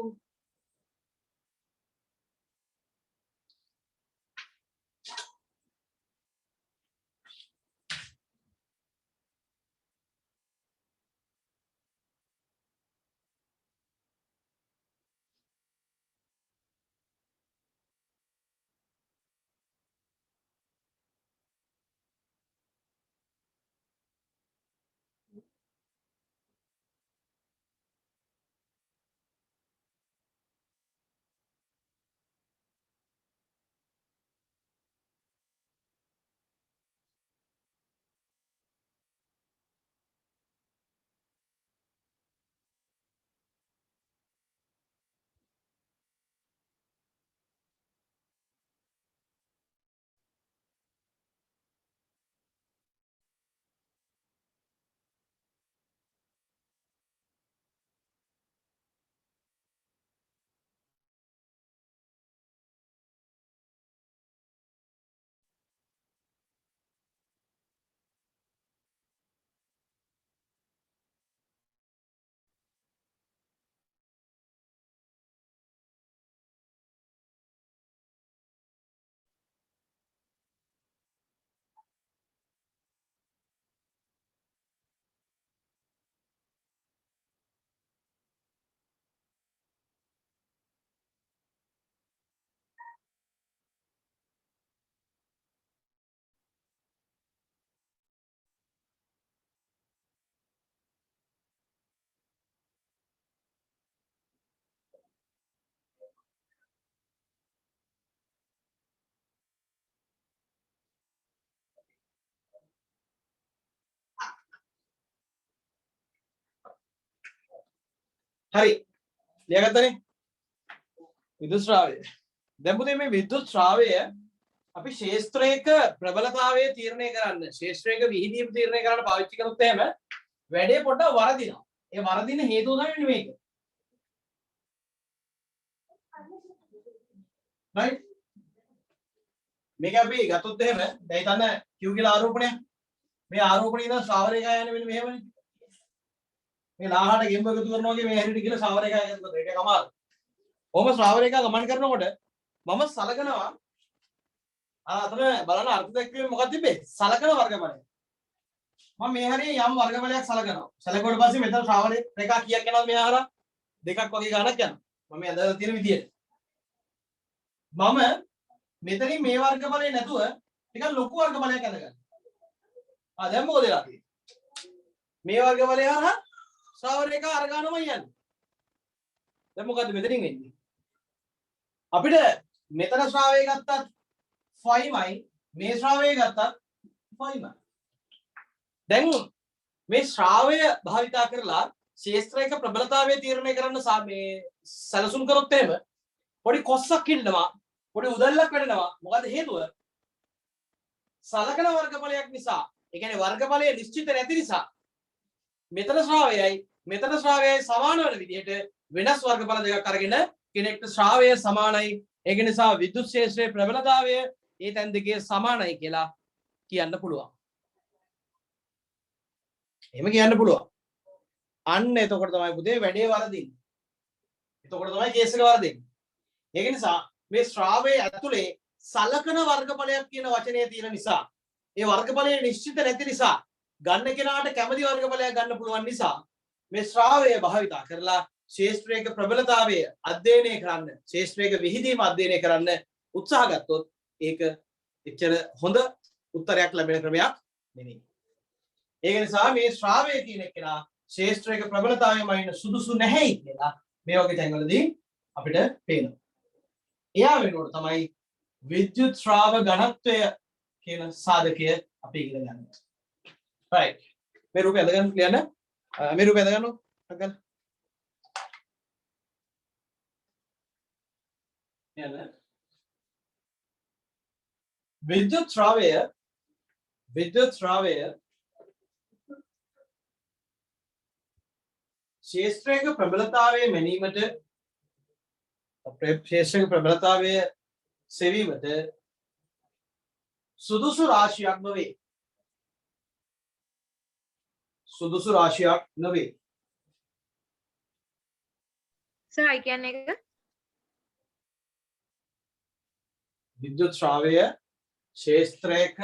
හරි ලියගත්තනේ විදුලි ශ්‍රාවය දැන් පුතේ මේ විදුලි ශ්‍රාවය අපි ශේෂ්ත්‍රයක ප්‍රබලතාවය තීරණය කරන්න ශේෂ්ත්‍රයක විහිදීම තීරණය කරන්න පාවිච්චි කරොත් එහෙම වැඩේ පොඩ්ඩක් වරදිනවා ඒ වරදින හේතුව තමයි මේක right මේක අපි ගත්තොත් එහෙම දැන් හිතන්න Q කියලා ආරෝපණය මේ ආරෝපණය ඉඳන් ශ්‍රාව රේඛාව යන්නේ මෙන්න මෙහෙමනේ මේ 1000ට ගෙම්බ එකතු කරනවා වගේ මේ හැරියට කියලා ශ්‍රාව රේඛාව එකතු කරනවා ඒක අමාරු. කොහොම ශ්‍රාව රේඛාව ගමන් කරනකොට මම සලකනවා අතන බලන්න අර්ථ දැක්වීම මොකක්ද තිබ්බේ සලකන වර්ගඵලය. මම මේ හරිය යම් වර්ගඵලයක් සලකනවා. සලකුවට පස්සේ මෙතන ශ්‍රාව රේඛා කීයක් යනවද මේ හරහා දෙකක් වගේ ගණනක් යනවා. මම මේ අදලා තියෙන විදියට. මම මෙතනින් මේ වර්ගඵලය නැතුව ටිකක් ලොකු වර්ගඵලයක් අඳගන්නවා. දැන් මොකද වෙලා තියෙන්නේ? මේ වර්ගඵලය හරහා ශ්‍රාව රේඛා අරගානමයි යන්නේ. දැන් මොකද්ද මෙතනින් වෙන්නේ? අපිට මෙතන ශ්‍රාවය ගත්තත් 5යි මේ ශ්‍රාවය ගත්තත් 5යි. දැන් මේ ශ්‍රාවය භාවිතා කරලා ශේෂ්ත්‍රයක ප්‍රබලතාවය තීරණය කරන්න මේ සැලසුම් කරොත් එහෙම පොඩි කොස්සක් ඉන්නවා පොඩි උදැල්ලක් වැඩෙනවා. මොකද හේතුව? සලකන වර්ගඵලයක් නිසා. ඒ කියන්නේ වර්ගඵලය නිශ්චිත නැති නිසා මෙතන ශ්‍රාවයයි මෙතන ශ්‍රාවයයි සමාන වෙන විදිහට වෙනස් වර්ගඵල දෙකක් අරගෙන කෙනෙක්ට ශ්‍රාවය සමානයි. ඒක නිසා විද්‍යුත් ක්ෂේත්‍රයේ ප්‍රබලතාවය ඒ තැන් දෙකේ සමානයි කියලා කියන්න පුළුවන්. එහෙම කියන්න පුළුවන්. අන්න එතකොට තමයි පුතේ වැඩේ වරදින්නේ. එතකොට තමයි කේස් එක වරදින්නේ. ඒක නිසා මේ ශ්‍රාවයේ ඇතුලේ සලකන වර්ගඵලයක් කියන වචනය තියෙන නිසා ඒ වර්ගඵලය නිශ්චිත නැති නිසා ගන්න කෙනාට කැමති වර්ගඵලයක් ගන්න පුළුවන් නිසා මේ ශ්‍රාවය භාවිතා කරලා ශේෂ්ත්‍රයක ප්‍රබලතාවය අධ්‍යයනය කරන්න ශේෂ්ත්‍රයක විහිදීම අධ්‍යයනය කරන්න උත්සාහ ගත්තොත් ඒක එච්චර හොඳ උත්තරයක් ලැබෙන ක්‍රමයක් නෙමෙයි. ඒක නිසා මේ ශ්‍රාවය කියන කෙනා ශේෂ්ත්‍රයක ප්‍රබලතාවයමයින් සුදුසු නැහැයි කියලා මේ වගේ තැන්වලදී අපිට පේනවා. එයා වෙනකොට තමයි විද්‍යුත් ශ්‍රාව ඝනත්වය කියන සාධකය අපි ඉගෙන ගන්න. right මේ රූපය අඳගන්න ක්ලියර්ද? මේ රූපය අඳගන්න අගන්න. යන්න. විද්‍යුත් ශ්‍රාවය ශේෂ්ත්‍රයක ප්‍රබලතාවය මැනීමට ශේෂ්ත්‍රයක ප්‍රබලතාවය සෙවීමට සුදුසු රාශියක් නොවේ. සුදුසු රාශියක් නොවේ. සර් I කියන්නේ එක විද්‍යුත් ශ්‍රාවය ශේෂ්ත්‍රයක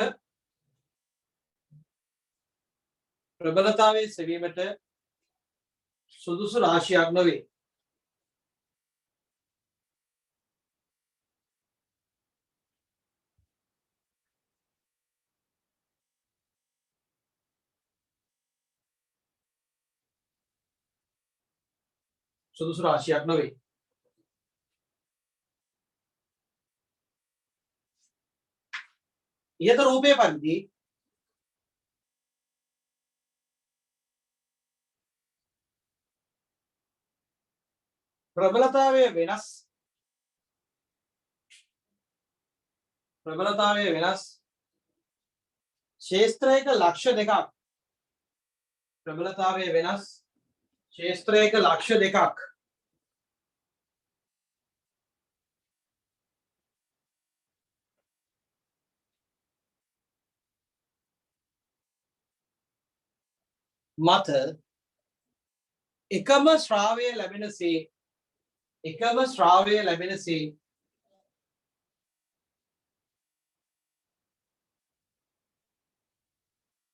ප්‍රබලතාවය සෙවීමට සුදුසු රාශියක් නොවේ. සුදුසු රාශියක් නොවේ. ඉහත රූපයේ පරිදි ප්‍රබලතාවය වෙනස් ශේෂ්ත්‍රයක ලක්ෂ දෙකක් ප්‍රබලතාවය වෙනස් ශේෂ්ත්‍රයක ලක්ෂ දෙකක් මත එකම ශ්‍රාවය ලැබෙනසේ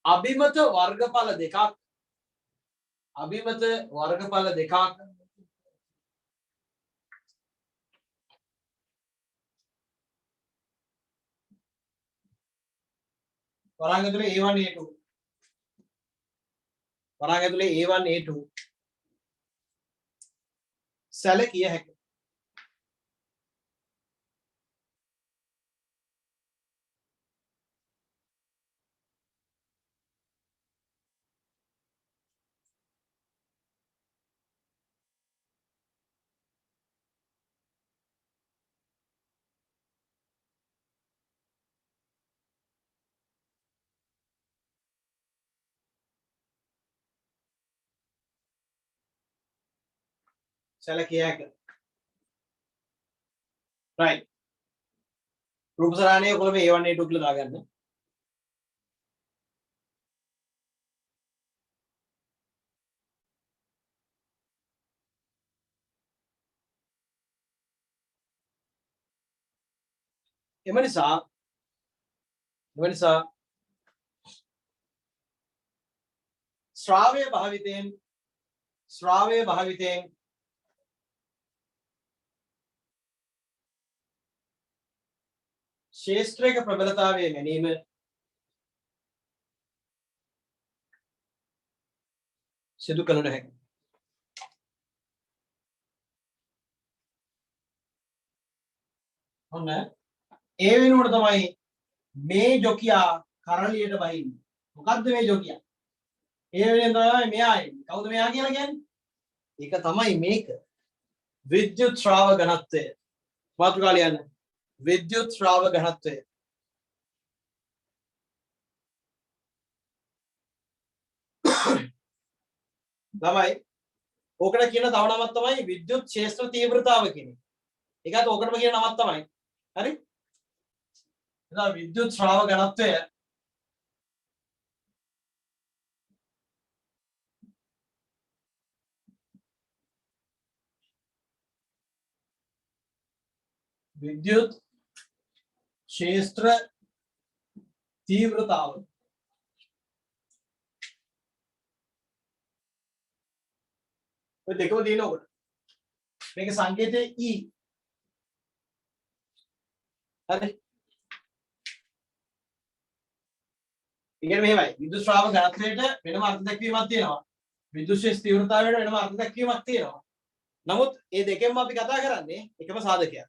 අභිමත වර්ගඵල දෙකක් වරාංග ඇතුලේ A1 A2 වරාංග ඇතුලේ A1 A2 සැලකිය හැකියි. සැලකිය හැක. right රූපසරාණයේ ඔයගොල්ලෝ මේ A1 A2 කියලා දාගන්න. එම නිසා ශ්‍රාවය භාවිතයෙන් ශේෂ්ත්‍රයක ප්‍රබලතාවය ගැනීම සිදු කළ නොහැකියි. ඔන්න ඒ වෙනුවට තමයි මේ ජොකියා කරලියට බහින්නේ. මොකද්ද මේ ජොකියා? ඒ වෙනුවෙන් තමයි මෙයා එන්නේ. කවුද මෙයා කියලා කියන්නේ? ඒක තමයි මේක. විද්‍යුත් ශ්‍රාව ඝනත්වය. මාතෘකාව ලියන්න. විද්‍යුත් ශ්‍රාව ඝනත්වය. ළමයි ඕකට කියන තව නමක් තමයි විද්‍යුත් ක්ෂේත්‍ර තීව්‍රතාව කියන්නේ. ඒකත් ඕකටම කියන නමක් තමයි. හරි? එහෙනම් විද්‍යුත් ශ්‍රාව ඝනත්වය विद्युत क्षेत्र तीव्रताව ඔය දෙකම දිනන උකට මේක සංකේතය E හරි ඉතින් මෙහෙමයි විද්‍යුත් ශ්‍රාව ඝනත්වයට වෙනම අර්ථ දැක්වීමක් තියෙනවා විද්‍යුත් ක්ෂේත්‍ර තීව්‍රතාවයට වෙනම අර්ථ දැක්වීමක් තියෙනවා නමුත් මේ දෙකෙන්ම අපි කතා කරන්නේ එකම සාධකයක්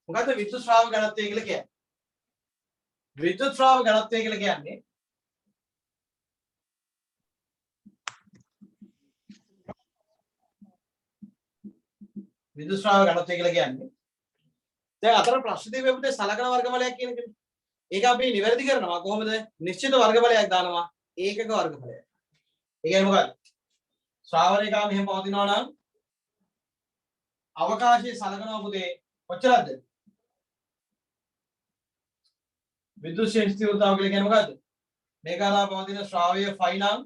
මොකද්ද විද්‍යුත් ශ්‍රාව ඝනත්වය කියලා කියන්නේ? විද්‍යුත් ශ්‍රාව ඝනත්වය කියලා කියන්නේ විද්‍යුත් ශ්‍රාව ඝනත්වය කියලා කියන්නේ දැන් අතර ප්‍රශ්න දෙකේ පුතේ සලකන වර්ගඵලයක් කියන එකනේ. ඒක අපි නිවැරදි කරනවා කොහොමද? නිශ්චිත වර්ගඵලයක් දානවා ඒකක වර්ගඵලයක්. ඒ කියන්නේ මොකක්ද? ශ්‍රාව රේඛාව මෙහෙම පවතිනවා නම් අවකාශයේ සලකනවා පුතේ කොච්චරද? විද්‍යුත් ක්ෂේත්‍ර තීව්‍රතාව කියලා කියන්නේ මොකද්ද? මේක අරා පවතින ශ්‍රාවය ෆයි නම්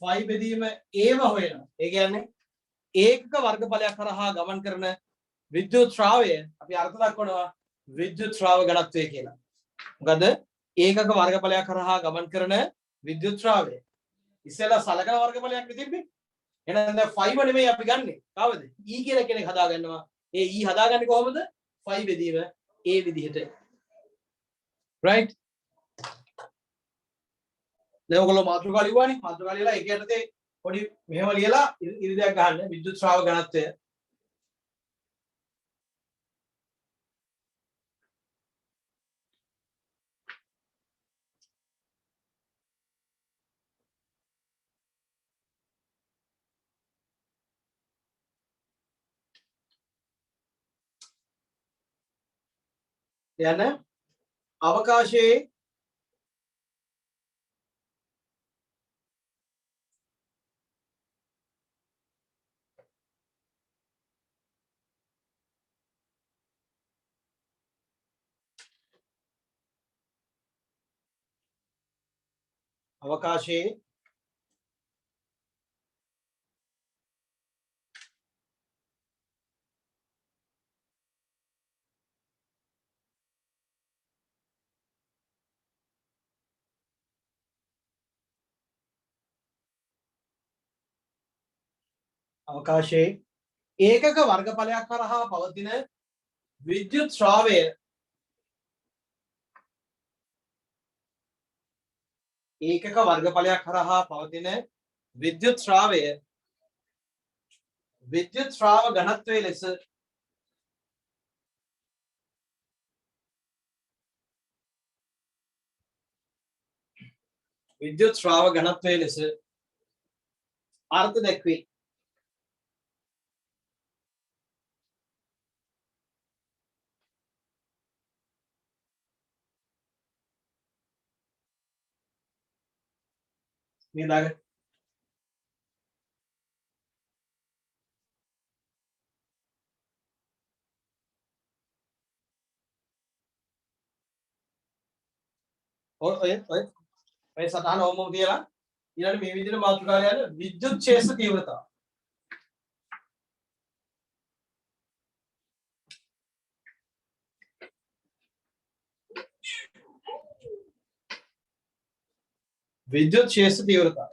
ෆයි බෙදීම ඒව හොයනවා. ඒ කියන්නේ ඒකක වර්ගඵලයක් කරහා ගමන් කරන විද්‍යුත් ශ්‍රාවය අපි අර්ථ දක්වනවා විද්‍යුත් ශ්‍රාව ඝනත්වය කියලා. මොකද ඒකක වර්ගඵලයක් කරහා ගමන් කරන විද්‍යුත් ශ්‍රාවය. ඉස්සෙල්ලා සලකන වර්ගඵලයක් නෙතිබ්බේ. එහෙනම් දැන් 5 නෙමෙයි අපි ගන්නෙ. කවද? E කියලා කෙනෙක් හදා ගන්නවා. ඒ E හදාගන්නේ කොහොමද? 5 බෙදීම ඒ විදිහට. right? දැන් ඔයගොල්ලෝ මාතෘකාව ලියුවානේ. මාතෘකාව ලියලා ඒක යටතේ පොඩි මෙහෙම ලියලා ඉරිදයක් ගහන්න විද්‍යුත් ශ්‍රාව ඝනත්වය. යන අවකාශයේ ඒකක වර්ගඵලයක් කරහා පවතින විද්‍යුත් ශ්‍රාවය ඒකක වර්ගඵලයක් කරහා පවතින විද්‍යුත් ශ්‍රාවය විද්‍යුත් ශ්‍රාව ඝනත්වයේ ලෙස විද්‍යුත් ශ්‍රාව ඝනත්වයේ ලෙස අර්ථ දැක්වේ. මේ දාගන්න. ඔය සටහන ඕමම තියලා ඊළඟ මේ විදිහට මාතෘකාව යන විද්‍යුත් ක්ෂේත්‍ර තීව්‍රතාව. विद्युत क्षेत्र तीव्रता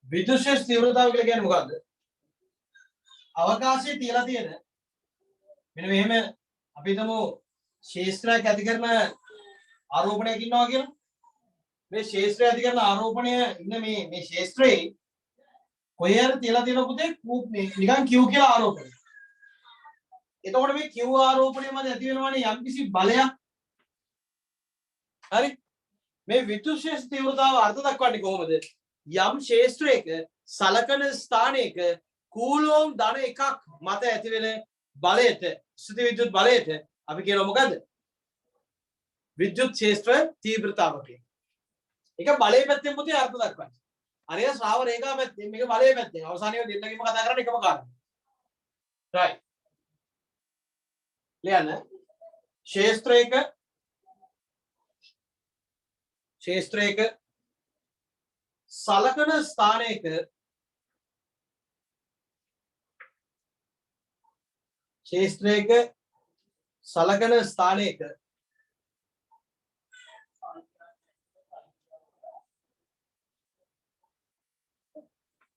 विद्युत क्षेत्र तीव्रता කියලා කියන්නේ මොකද්ද? අවකාශයේ තියලා තියෙන මෙන්න මෙහෙම අපි හිතමු ක්ෂේත්‍රයක් ඇති කරන ආරෝපණයක් ඉන්නවා කියලා. මේ ක්ෂේත්‍රය ඇති කරන ආරෝපණය ඉන්න මේ ක්ෂේත්‍රයේ කොහේ හරි තියලා තියෙන පුතේ නිකන් Q කියලා ආරෝපණය. එතකොට මේ Q ආරෝපණය මත ඇති වෙනවනේ යම්කිසි බලයක්. හරි? මේ විද්‍යුත් ක්ෂේත්‍ර තීව්‍රතාව අර්ථ දක්වන්නේ කොහොමද? යම් ක්ෂේත්‍රයක සලකන ස්ථානයක කූලෝම් ධන එකක් මත ඇති වෙන බලයට ස්ථිති විද්‍යුත් බලයට අපි කියනවා මොකද්ද? විද්‍යුත් ක්ෂේත්‍ර තීව්‍රතාව කියලා. ඒක බලයේ පැත්තෙන් පුතේ අර්ථ දක්වන්නේ. අරය ශ්‍රාව රේඛා පැත්තෙන් මේක බලයේ පැත්තෙන්. අවසානයේ දෙන්නගෙම කතා කරන්නේ එකම කාරණා. right. ලියන්න. ක්ෂේත්‍රයක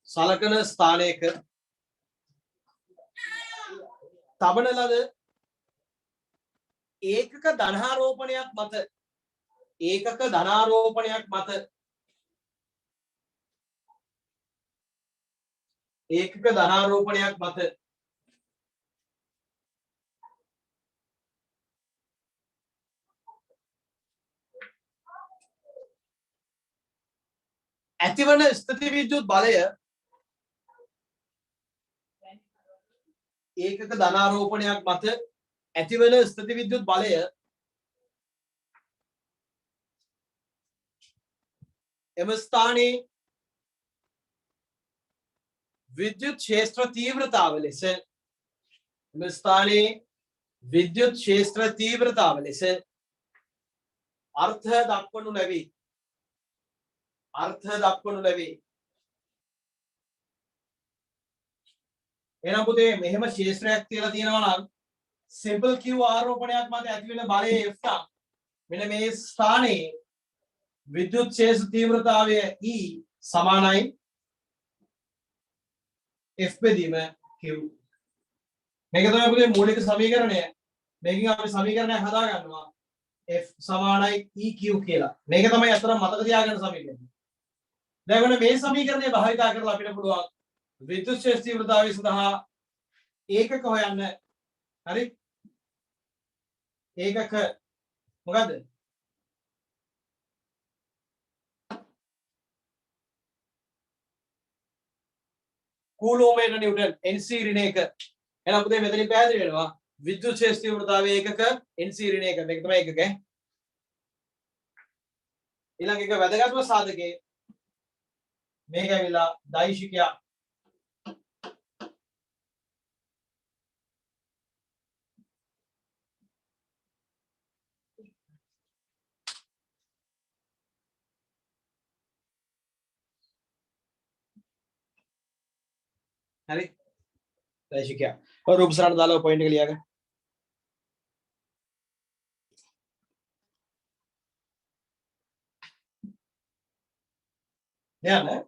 සලකන ස්ථානයක තබන ලද ඒකක ධනාරෝපණයක් මත ඇතිවන ස්ථිති විද්‍යුත් බලය ඒකක ධනාරෝපණයක් මත ඇතිවන ස්ථිති විද්‍යුත් බලය එම ස්ථානයේ විද්‍යුත් ක්ෂේත්‍ර තීව්‍රතාව ලෙස අර්ථ දක්වනු ලැබේ. එහෙනම් පුතේ මෙහෙම ක්ෂේත්‍රයක් තියලා තියෙනවා නම් සිම්පල් Q ආරෝපණයක් මත ඇති වෙන බලය F නම් මෙන්න මේ ස්ථානයේ විද්‍යුත් ක්ෂේත්‍ර තීව්‍රතාවය E සමානයි F බෙදීම Q. මේක තමයි පුතේ මූලික සමීකරණය. මේකෙන් අපි සමීකරණයක් හදා ගන්නවා F සමානයි EQ කියලා. මේක තමයි අතන මතක තියාගන්න සමීකරණය. දැන් මේ සමීකරණය භාවිතා කරලා අපිට පුළුවන් විද්‍යුත් ක්ෂේත්‍ර තීව්‍රතාවය සඳහා ඒකක හොයන්න. හරි? ඒකක මොකද්ද? කූලෝමීටර් නිව්ටන් NC ඍණ 1. එහෙනම් පුතේ මෙතනින් පැහැදිලි වෙනවා විද්‍යුත් ක්ෂේත්‍ර තීව්‍රතාවයේ ඒකක NC ඍණ 1. මේක තමයි ඒකක. ඊළඟ එක වැදගත්ම සාධකේ මේක ඇවිල්ලා දෛශිකයක්. හරි? දෛශිකයක්. ඔය රූප සරණ දාලා පොයින්ට් එක ලියාගන්න. දැන්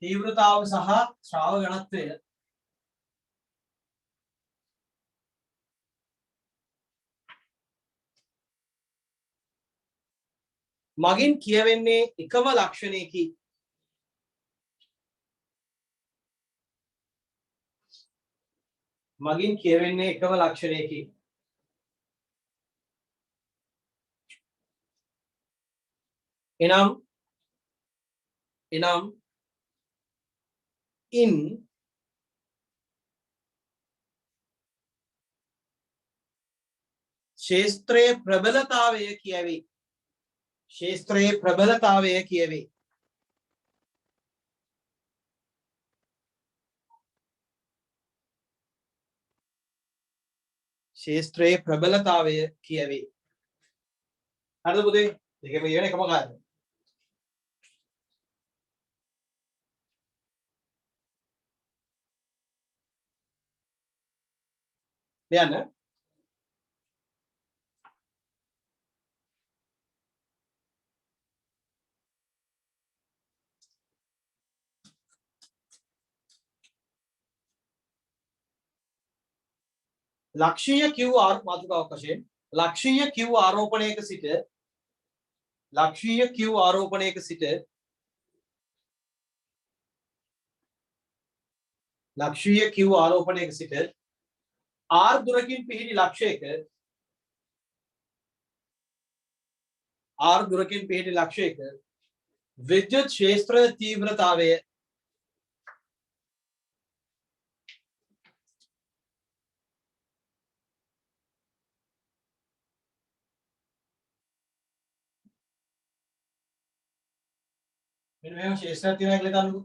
තීව්‍රතාව සහ ශ්‍රාව ඝනත්වය මගින් කියවෙන්නේ එකම ලක්ෂණයකි. එනම් in ක්ෂේත්‍රයේ ප්‍රබලතාවය කියවේ. ක්ෂේත්‍රයේ ප්‍රබලතාවය කියවේ. ක්ෂේත්‍රයේ ප්‍රබලතාවය කියවේ. හරිද පුතේ? දෙකම කියන එකම කාර්යය. ලියන්න. ලක්ෂීය Q මාතෘකාවක් වශයෙන් ලක්ෂීය Q ආරෝපණයක සිට ලක්ෂීය Q ආරෝපණයක සිට ලක්ෂීය Q ආරෝපණයක සිට R දුරකින් පිහිටි ලක්ෂයක R දුරකින් පිහිටි ලක්ෂයක විද්‍යුත් ක්ෂේත්‍ර තීව්‍රතාවය මෙන්න මේව ක්ෂේත්‍රයක් තියෙනවා කියලා හිතන්නකෝ.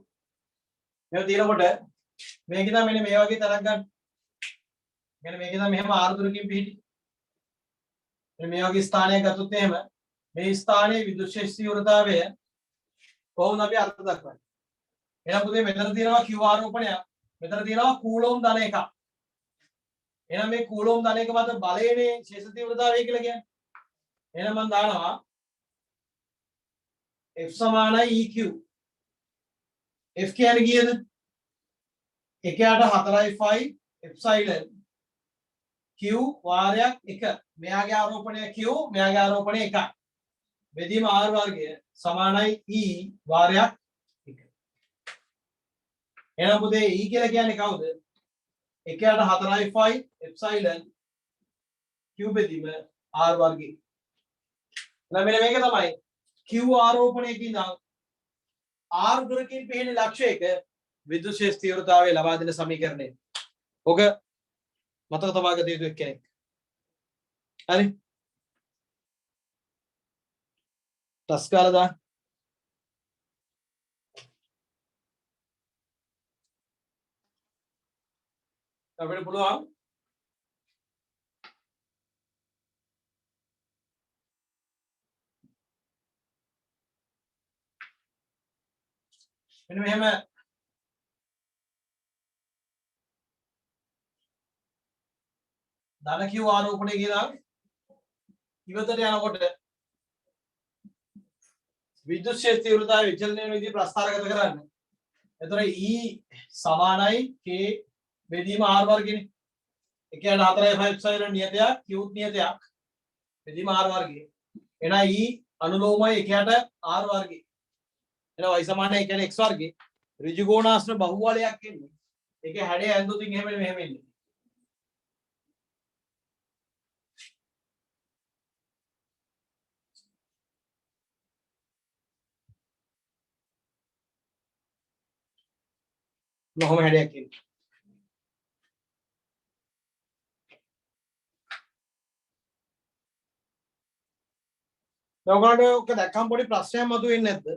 මේව තියෙනකොට මේක ඉතින් මෙන්න මේ වගේ තරක් ගන්න. මෙන්න මේක ඉතින් මෙහෙම R දුරකින් පිහිටි. මෙන්න මේ වගේ ස්ථානයක් ගත්තොත් එහෙම මේ ස්ථානයේ විද්‍යුත් ක්ෂේත්‍ර තීව්‍රතාවය කොහොමද අපි අර්ථ දක්වන්නේ? එහෙනම් පුතේ මෙතන තියෙනවා Q ආරෝපණයක්. මෙතන තියෙනවා කූලොම් ධන එකක්. එහෙනම් මේ කූලොම් ධන එක මත බලයනේ ක්ෂේත්‍ර තීව්‍රතාවය කියලා කියන්නේ. එහෙනම් මම දානවා F සමානයි EQ. F කියන්නේ කීයද? 1/4 එප්සයිලන් Q වාරයක් 1. මෙයාගේ ආරෝපණය Q, මෙයාගේ ආරෝපණය 1. බෙදීම R වර්ගය සමානයි E වාරයක් 1. එහෙනම් පුතේ E කියලා කියන්නේ කවුද? 1/4 එප්සයිලන් Q බෙදීම R වර්ගය. එහෙනම් මෙන්න මේක තමයි Q ආරෝපණයකින් ඉඳන් R දුරකින් පිහිටි ලක්ෂයක විද්‍යුත් ක්ෂේත්‍ර තීව්‍රතාවය ලබා දෙන සමීකරණය. ඔක මතක තබා ගත යුතු කෙනෙක්. හරි. ටස් කාලා දාන්න. අපිට පුළුවන් මෙන්න මෙහෙම ධන Q ආරෝපණය කියලා ඉවතට යනකොට විද්‍යුත් ක්ෂේත්‍ර තීව්‍රතාවය විචලනය වෙන විදිහ ප්‍රස්ථාරගත කරන්න. එතකොට E සමානයි K බෙදීම R වර්ගනේ. 1/4 එප්සයිලන් නියතයක් Q නියතයක් බෙදීම R වර්ගය. එහෙනම් E අනුලෝමයි 1/R වර්ගය. එහෙනම් y සමානයි ඒ කියන්නේ x වර්ගය. ඍජු කෝණාශ්‍ර බහුවලයක් එන්නේ. ඒකේ හැඩය ඇඳුතින් එහෙම මෙහෙම එන්නේ. කොහොම හැඩයක් එන්නේ. ඔයගොල්ලෝ ඔක දැක්කම පොඩි ප්‍රශ්නයක් මතුවෙන්නේ නැද්ද?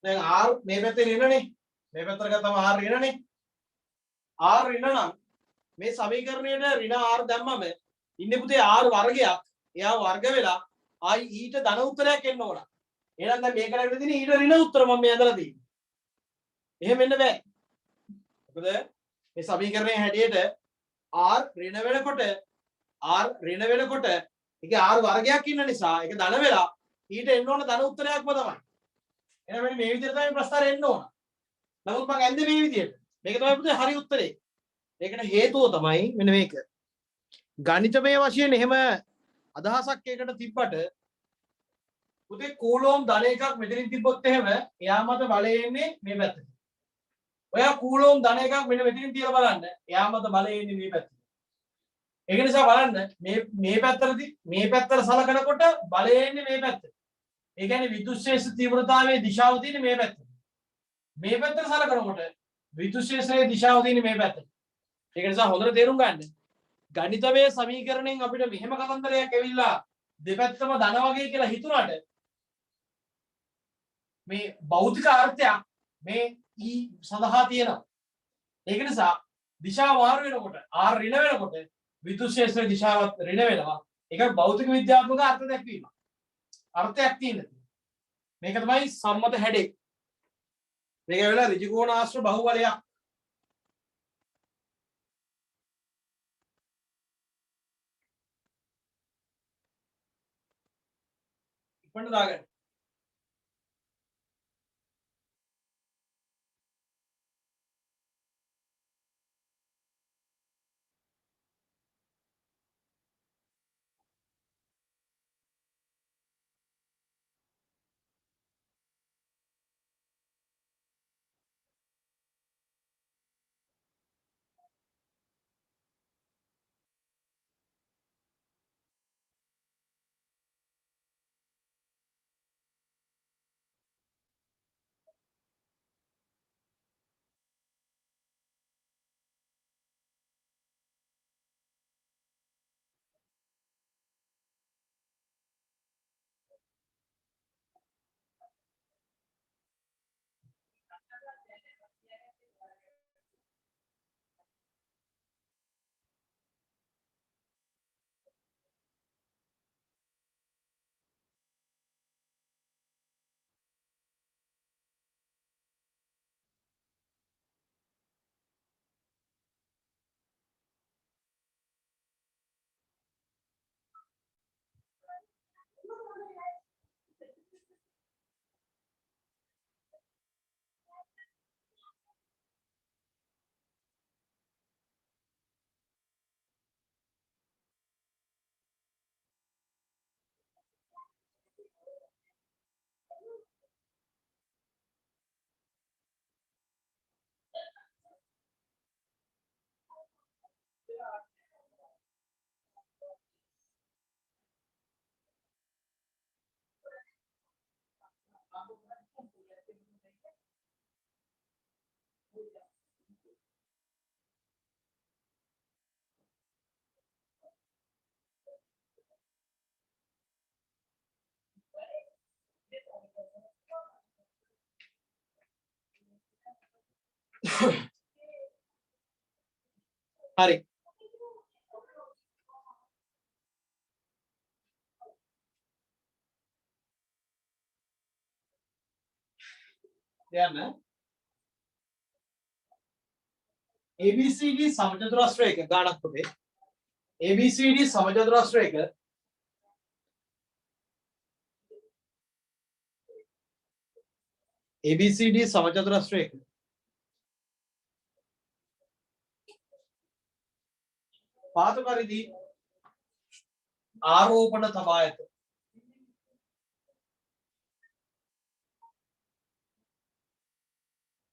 දැන් R මේ පැත්තේ ඍණනේ. මේ පැත්තට ගත්තම R ඍණනේ. R ඍණ නම් මේ සමීකරණයට ඍණ R දැම්මම ඉන්නේ පුතේ R වර්ගයක්. එයා වර්ග වෙලා ආයි ඊට ධන උත්තරයක් එන්න ඕන. එහෙනම් දැන් මේකට ලැබෙන තියෙන ඊට ඍණ උත්තර මම මේ ඇඳලා තියෙන්නේ. එහෙම වෙන්න බෑ. මොකද මේ සමීකරණයේ හැටියට R ඍණ වෙනකොට ඒකේ R වර්ගයක් ඉන්න නිසා ඒක ධන වෙලා ඊට එන්න ඕන ධන උත්තරයක්ම තමයි. එහෙනම් මෙන්න මේ විදිහට තමයි ප්‍රස්තාරය එන්න ඕන. නමුත් මම ඇන්දේ මේ විදිහට. මේක තමයි පුතේ හරි උත්තරේ. ඒකට හේතුව තමයි මෙන්න මේක. ගණිතමය වශයෙන් එහෙම අදහසක් ඒකට තිබ්බට පුතේ කූලෝම් ධන එකක් මෙතනින් තිබ්බොත් එහෙම එයා මත බලය එන්නේ මේ පැත්තට. ඔයා කූලෝම් ධන එකක් මෙන්න මෙතනින් තියලා බලන්න. එයා මත බලය එන්නේ මේ පැත්තට. ඒක නිසා බලන්න මේ පැත්තට සලකනකොට බලය එන්නේ මේ පැත්තට. ඒ කියන්නේ විද්‍යුත් ක්ෂේත්‍ර තීව්‍රතාවයේ දිශාව තියෙන්නේ මේ පැත්තට. මේ පැත්තට සලකනකොට විද්‍යුත් ක්ෂේත්‍රයේ දිශාව තියෙන්නේ මේ පැත්තට. ඒක නිසා හොඳට තේරුම් ගන්න. ගණිතමය සමීකරණයෙන් අපිට මෙහෙම කතන්දරයක් ඇවිල්ලා දෙපැත්තම ධන වගේ කියලා හිතුණාට මේ භෞතික අර්ථයක් මේ E සඳහා තියෙනවා. ඒක නිසා දිශාව මාරු වෙනකොට R ඍණ වෙනකොට විද්‍යුත් ක්ෂේත්‍රයේ දිශාවත් ඍණ වෙනවා. ඒක භෞතික විද්‍යාත්මක අර්ථ දැක්වීම. අර්ථයක් තියෙනවා. මේක තමයි සම්මත හැඩේ. මේක වෙලා ඍජු කෝණාශ්‍ර බහුබලයක්. ඉක්මනට දාගන්න. හරි. දැන් ABCD සමචතුරස්‍රයක ගානක් පොතේ ABCD සමචතුරස්‍රයක ABCD සමචතුරස්‍රයක පාත පරිදි ආරෝපණ තබා ඇත.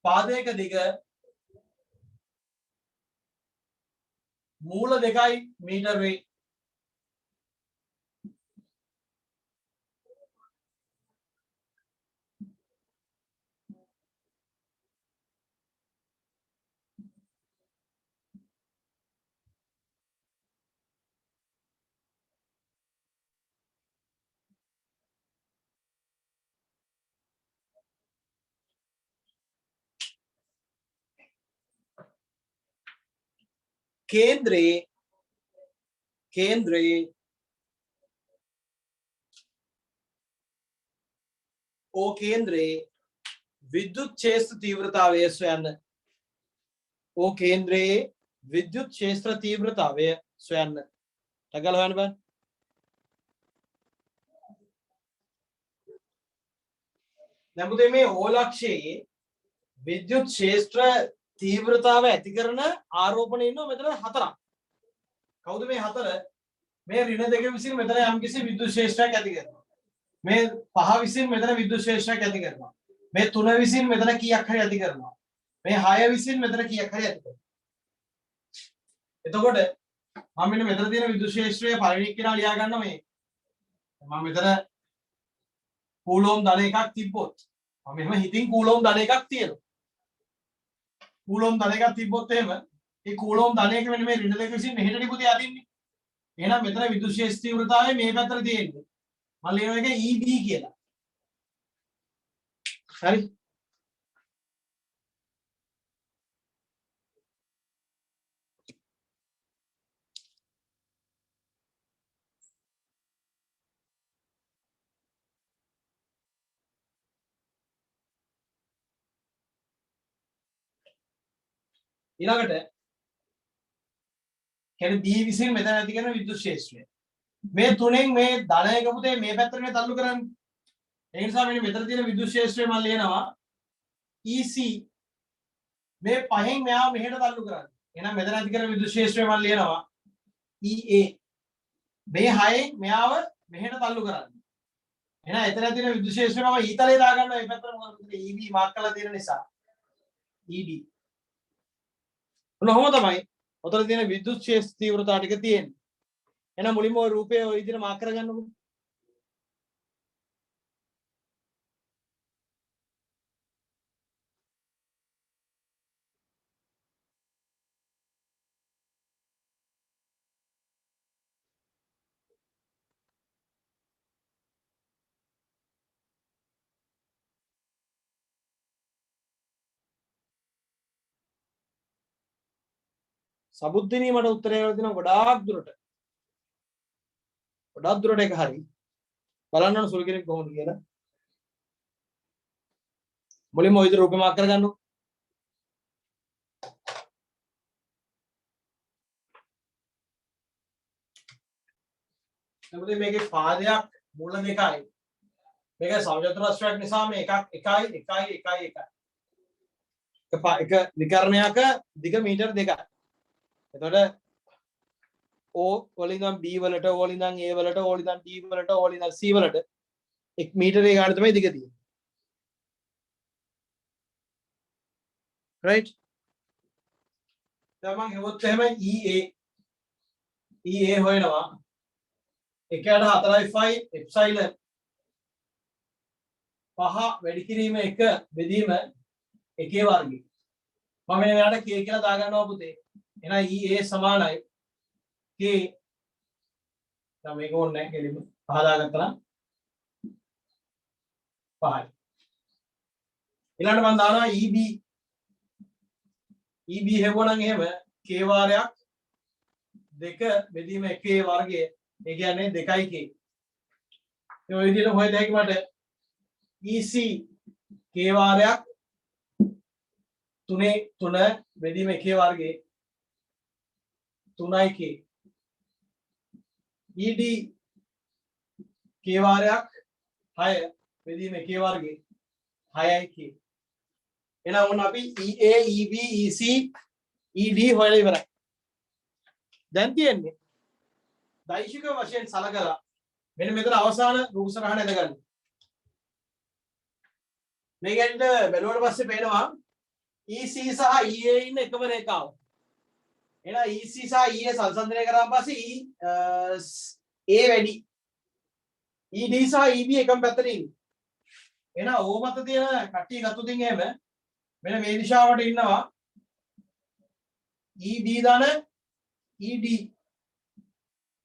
පාදයක දිග මූල 2 මීටර වේ. केंद्रे ओ केंद्रे विद्युत क्षेत्र तीव्रतावය සොයන්න. ओ केंद्रे विद्युत क्षेत्र तीव्रताවය සොයන්න. ටගල හොයන්න බෑ. දැන් පුතේ මේ O ලක්ෂයේ විද්‍යුත් ක්ෂේත්‍ර තීව්‍රතාව ඇති කරන ආරෝපණ ඉන්නවා මෙතන 4ක්. කවුද මේ 4? මේ ඍණ 2 විසින් මෙතන යම්කිසි විද්‍යුත් ක්ෂේත්‍රයක් ඇති කරනවා. මේ 5 විසින් මෙතන විද්‍යුත් ක්ෂේත්‍රයක් ඇති කරනවා. මේ 3 විසින් මෙතන කීයක් හරි ඇති කරනවා. මේ 6 විසින් මෙතන කීයක් හරි ඇති කරනවා. එතකොට මම මෙන්න මෙතන තියෙන විද්‍යුත් ක්ෂේත්‍රයේ පරිණික් කියලා ලියා ගන්න මේ. මම මෙතන කූලෝම් ධන එකක් තිබ්බොත් මම මෙහෙම හිතින් කූලෝම් ධන එකක් තියෙනවා. කූලෝම් ධන එකක් තිබ්බොත් එහෙම ඒ කූලෝම් ධනයක වෙන මේ ඍණ දෙක විසින් මෙහෙට නිකුත් යදින්නේ. එහෙනම් මෙතන විදුලි ශේෂ්ත්‍ර තීව්‍රතාවය මේ පැත්තට තියෙන්නේ. මම ලියන එක EB කියලා. හරි. ඊළඟට කියන්නේ B විසින් මෙතන ඇති කරන විද්‍යුත් ශේෂ්ත්‍රය. මේ තුනෙන් මේ ධනයක පුතේ මේ පැත්තට මේ තල්ලු කරන්නේ. ඒ නිසා මෙතන තියෙන විද්‍යුත් ශේෂ්ත්‍රය මම ලියනවා EC මේ පහෙන් මෙයාව මෙහෙට තල්ලු කරන්නේ. එහෙනම් මෙතන ඇති කරන විද්‍යුත් ශේෂ්ත්‍රය මම ලියනවා EA. මේ හයෙන් මෙයාව මෙහෙට තල්ලු කරන්නේ. එහෙනම් එතන තියෙන විද්‍යුත් ශේෂ්ත්‍රය මම ඊතලේ දාගන්නවා මේ පැත්තට මොකද EB මාක් කරලා තියෙන නිසා ED. ඔහොම තමයි ඔතන තියෙන විද්‍යුත් ශේෂ්ත්‍ර තීව්‍රතාව ටික තියෙන්නේ. එහෙනම් මුලින්ම ওই රූපය ওই විදිහට මාක් කරගන්නකො. සබුද්දිනී මට උත්තරය දෙනවා ගොඩාක් දුරට. ගොඩාක් දුරට ඒක හරි. බලන්න ඕන සුළු කෙනෙක් කොහොමද කියලා. මුලින්ම ওই විදිහට රූපය මාක් කරගන්නකො. එතකොට මේකේ පාදයක් මූල දෙකයි. මේක සමචතුරස්‍රයක් නිසා මේ එකක් 1 1 1 1. එක විකර්ණයක දිග මීටර 2යි. එතකොට O වලින් ඉඳන් B වලට O වලින් ඉඳන් A වලට O වලින් ඉඳන් D වලට O වලින් ඉඳන් C වලට 1 මීටරේ ගාන තමයි දිග තියෙන්නේ. right? දැන් මම හෙවොත් එහෙම EA හොයනවා 1/4 එප්සයිලන් 5 වැඩි කිරීම 1 බෙදීම 1 වර්ගය. මම මෙයාට K කියලා දාගන්නවා පුතේ. එහෙනම් EA සමානයි K. දැන් මේක ඕනේ නැහැ කෙලිම. 5 දාගත්තා නම් 5යි. ඊළඟට මම දානවා EB. EB හෙවුවනම් එහෙම K වාරයක් 2 බෙදීම 1 වර්ගය. ඒ කියන්නේ 2K. ඒ ඔය විදිහට හොය දෙයක් මට EC K වාරයක් 3 බෙදීම 1 වර්ගය 3K. ED K වාරයක් 6 බෙදීම 1 වර්ගය 6K. එහෙනම් ඔන්න අපි EA EB EC ED හොයලා ඉවරයි. දැන් තියෙන්නේ දෛශික වශයෙන් සලකලා මෙන්න මෙතන අවසාන රූප සටහන එදගන්න. මේකෙන්ද බැලුවට පස්සේ පේනවා EC සහ EA ඉන්න එකම රේඛාව. එහෙනම් EC සහ EA සංසන්දනය කරාන් පස්සේ A වැඩි. ED සහ EB එකම පැත්තට ඉන්නේ. එහෙනම් O මත තියෙන කට්ටිය ගත්තොතින් එහෙම මෙන්න මේ දිශාවට ඉන්නවා EB ධන ED.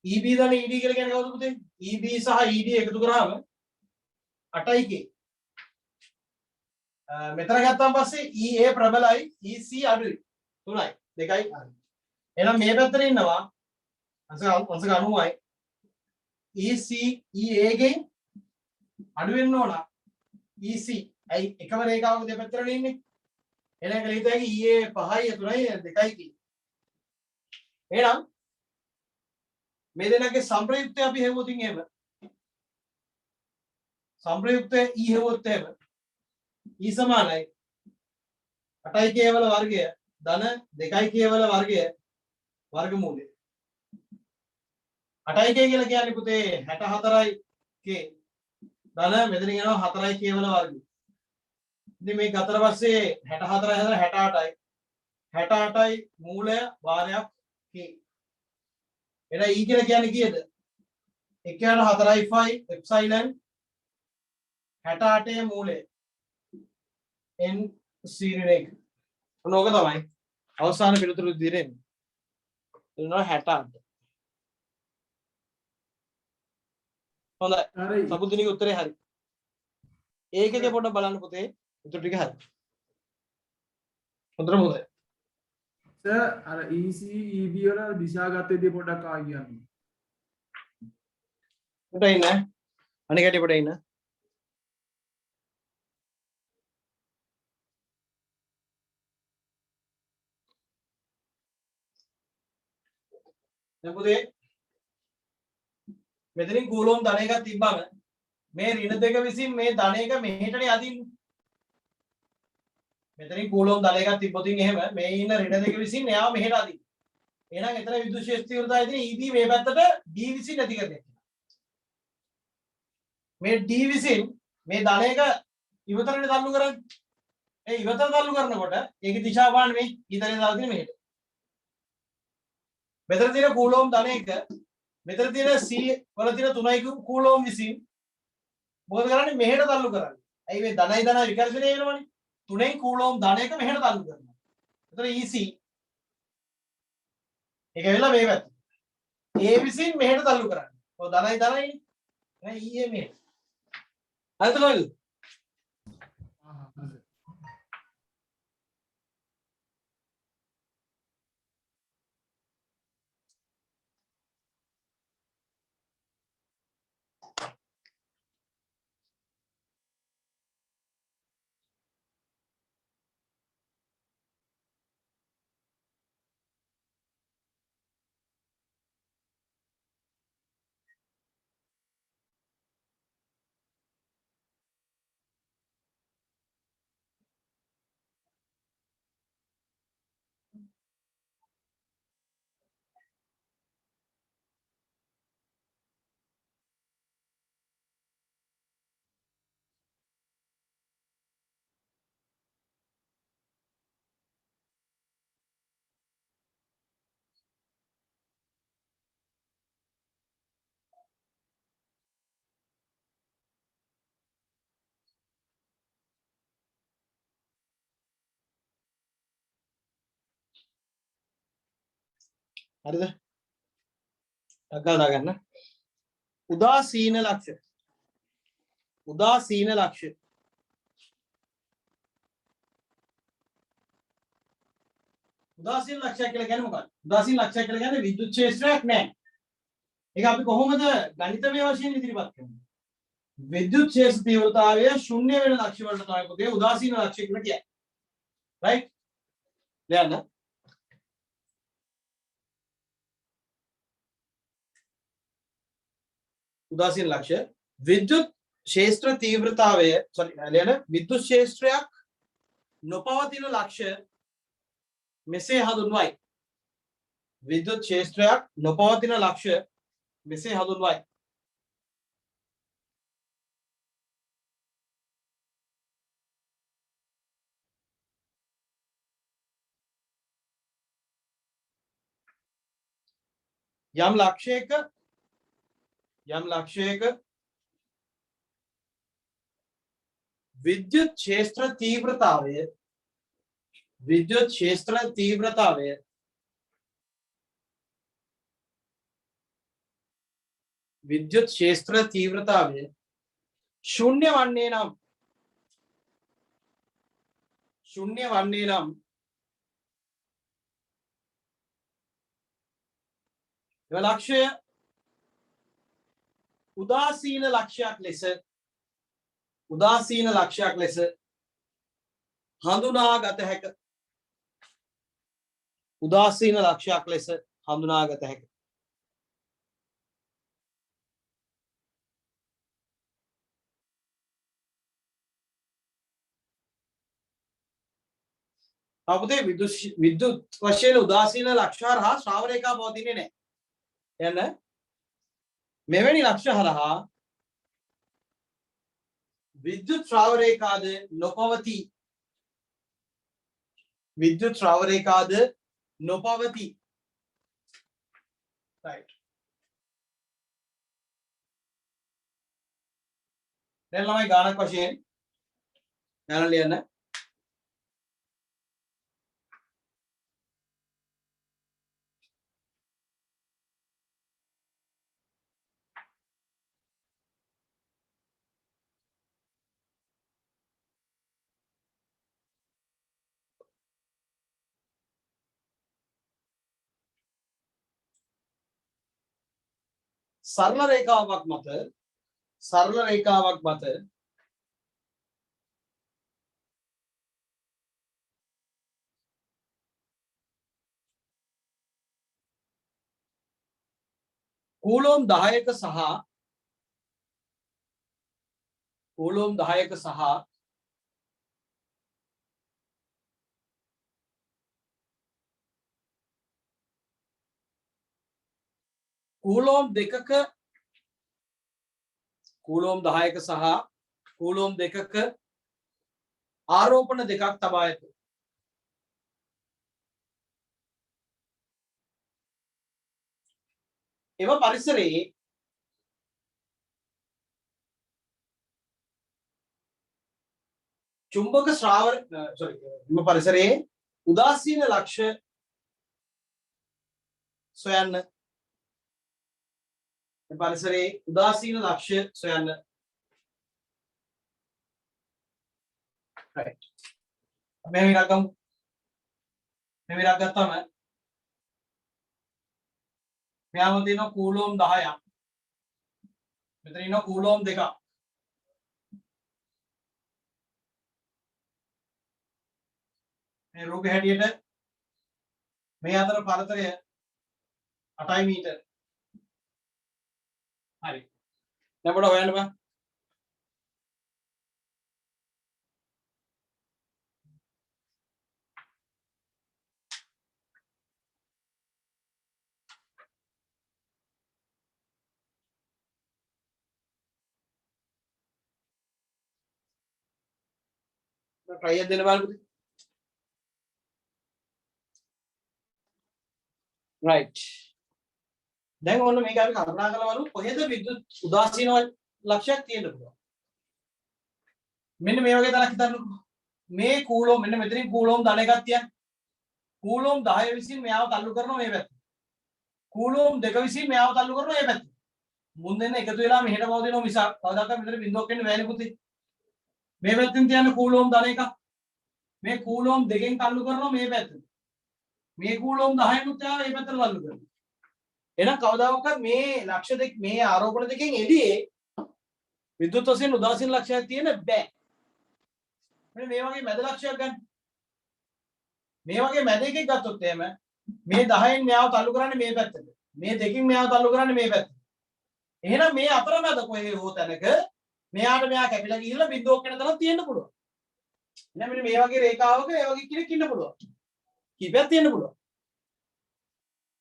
EB ධන ED කියලා කියන්නේ කවුද පුතේ? EB සහ ED එකතු කරාම 8K. මෙතන ගත්තාන් පස්සේ EA ප්‍රබලයි EC අඩුයි. 3යි 2යි. එහෙනම් මේ පැත්තට ඉන්නවා අංශක 90යි. EC EA ගෙන් අඩු වෙන්න ඕන. EC ඇයි එකම රේඛාවක දෙපැත්තට ඉන්නේ? එහෙනම් ඒක ලියත හැකි EA 5යි 3යි 2යි. එහෙනම් මේ දෙනගේ සම්ප්‍රයුක්තය අපි හෙවුවොතින් එහෙම සම්ප්‍රයුක්තය E හෙවුවොත් එහෙම E සමානයි 8K වල වර්ගය ධන 2K වල වර්ගය වර්ගමූලය. 8K කියලා කියන්නේ පුතේ 64K ධන මෙතන යනවා 4K වල වර්ගය. ඉතින් මේක අතර පස්සේ 64 68යි 68යි මූලය වාරයක් K. එහෙනම් E කියලා කියන්නේ කීයද? 1/4 එප්සයිලන් 68 මූලය n සීරින 1 ඔනෝක තමයි අවසාන පිළිතුරු විදිහට එන්නේ. එනවා 68. හොඳයි. හරි. සබුදිනගේ උත්තරේ හරි. ඒකේ පොඩ්ඩක් බලන්න පුතේ. උත්තර ටික හරි. හොඳට හොඳයි. සර් අර EC EB වල දිශාගතයේදී පොඩ්ඩක් ආ කියන්න. උඩ ඉන්න. අනික කැටි පොඩ ඉන්න. දැන් පුතේ මෙතනින් කූලෝම් ධන එකක් තිබ්බම මේ ඍණ දෙක විසින් මේ ධන එක මෙහෙටනේ අදින්නේ. මෙතනින් කූලෝම් ධන එකක් තිබ්බොතින් එහෙම මේ ඉන්න ඍණ දෙක විසින් එයාව මෙහෙට අදින්න. එහෙනම් එතන විද්‍යුත් ක්ෂේත්‍ර තීව්‍රතාවය තියෙන EB මේ පැත්තට D විසින් නැති කරන්නේ. මේ D විසින් මේ ධන එක ඉවතරනේ තල්ලු කරන්නේ. ඒ ඉවතර තල්ලු කරනකොට ඒකේ දිශාව බලන්න මේ ඊතරේ දාලා තියෙන මෙහෙට. මෙතන තියෙන කූලෝම් ධන එක මෙතන තියෙන C වල තියෙන 3 කූලෝම් විසින් මොකද කරන්නේ මෙහෙට තල්ලු කරන්නේ. ඇයි මේ ධනයි ධන විකර්ෂණය වෙනවනේ. 3 කූලෝම් ධන එක මෙහෙට තල්ලු කරනවා. එතන EC ඒක වෙලා මේ පැත්ත. A විසින් මෙහෙට තල්ලු කරන්නේ. ඔය ධනයි ධනයිනේ. එහෙනම් EA මෙහෙට. හරිද නේද? හරිද? අග්ගා දාගන්න. උදාසීන ලක්ෂ්‍ය. උදාසීන ලක්ෂ්‍ය. උදාසීන ලක්ෂ්‍ය කියලා කියන්නේ මොකක්ද? උදාසීන ලක්ෂ්‍ය කියලා කියන්නේ විද්‍යුත් ක්ෂේත්‍රයක් නැහැ. ඒක අපි කොහොමද ගණිතමය වශයෙන් ඉදිරිපත් කරන්නේ? විද්‍යුත් ක්ෂේත්‍ර තීව්‍රතාවය ශුන්‍ය වෙන ලක්ෂ්‍ය වලට තමයි පුතේ උදාසීන ලක්ෂ්‍ය කියලා කියන්නේ. රයිට්? ලියන්න. උදාසීන ලක්ෂ්‍ය විද්‍යුත් ක්ෂේත්‍ර තීව්‍රතාවය ලියන විද්‍යුත් ක්ෂේත්‍රයක් නොපවතින ලක්ෂ්‍ය මෙසේ හඳුන්වයි. විද්‍යුත් ක්ෂේත්‍රයක් නොපවතින ලක්ෂ්‍ය මෙසේ හඳුන්වයි. යම් ලක්ෂයක විද්‍යුත් ක්ෂේත්‍ර තීව්‍රතාවය ශුන්‍ය වන්නේ නම් එම ලක්ෂය උදාසීන ලක්ෂයක් ලෙස හඳුනාගත හැක. උදාසීන ලක්ෂයක් ලෙස හඳුනාගත හැක. අපතේ විද්‍යුත් වශයෙන් උදාසීන ලක්ෂ හරහා ශ්‍රාව රේඛා පවතින්නේ නැහැ. එන්න මෙවැනි ලක්ෂ හරහා විද්‍යුත් ශ්‍රාව රේඛාද නොපවතී. right. දැන් ළමයි ගානක් වශයෙන් ගණන් ලියන්න. සරල රේඛාවක් මත කූලෝම් 10ක සහ කූලෝම් 10ක සහ කූලෝම් 2ක කූලෝම් 10ක සහ කූලෝම් 2ක ආරෝපණ දෙකක් තබා ඇත. එම පරිසරයේ චුම්බක ශ්‍රාවක එම පරිසරයේ උදාසීන ලක්ෂ්‍ය සොයන්න. එම පරිසරයේ උදාසීන ලක්ෂ්‍ය සොයන්න. right මේ විරක් ගමු. මේ විරක් ගත්තම මෙයාම තියෙනවා කූලෝම් 10ක්. මෙතන ඉන්නවා කූලෝම් 2ක්. මේ රූපේ හැටියට මේ අතර පරතරය 8 මීටර. හරි. දැන් පොඩ හොයන්න බෑ. try එක දෙන්න බලන්න. right දැන් ඔන්න මේක අපි කල්පනා කරලා බලමු කොහෙද විද්‍යුත් උදාසීන ලක්ෂයක් තියෙන්න පුළුවන්. මෙන්න මේ වගේ තරක් හිතන්නකෝ. මේ කූලෝම් මෙන්න මෙතනින් කූලෝම් ධන එකක් තියන්න. කූලෝම් 10 විසින් මෙයාව තල්ලු කරනවා මේ පැත්තට. කූලෝම් 2 විසින් මෙයාව තල්ලු කරනවා මේ පැත්තට. මුන් දෙන්න එකතු වෙලා මෙහෙට පවතිනවා මිසක් කවදාකවත් මෙතන බිඳුවක් වෙන්න බෑනේ පුතේ. මේ පැත්තෙන් තියන්න කූලෝම් ධන එකක්. මේ කූලෝම් 2කින් තල්ලු කරනවා මේ පැත්තට. මේ කූලෝම් 10න් උත් යාව මේ පැත්තට තල්ලු කරනවා. එහෙනම් කවදාකවත් මේ ලක්ෂ දෙක මේ ආරෝපණ දෙකෙන් එළියේ විද්‍යුත් වශයෙන් උදාසීන ලක්ෂයක් තියෙන බෑ. මෙන්න මේ වගේ මැද ලක්ෂයක් ගන්න. මේ වගේ මැද එකක් ගත්තොත් එහෙම මේ 10න් මෙයාව තල්ලු කරන්නේ මේ පැත්තට. මේ දෙකෙන් මෙයාව තල්ලු කරන්නේ මේ පැත්තට. එහෙනම් මේ අතරමැද කොහේ හෝ තැනක මෙයාට මෙයා කැපිලා ගිහිල්ලා බිඳුවක් වෙන තැනක් තියෙන්න පුළුවන්. එහෙනම් මෙන්න මේ වගේ රේඛාවක ඒ වගේ කෙනෙක් ඉන්න පුළුවන්. කීපයක් තියෙන්න පුළුවන්.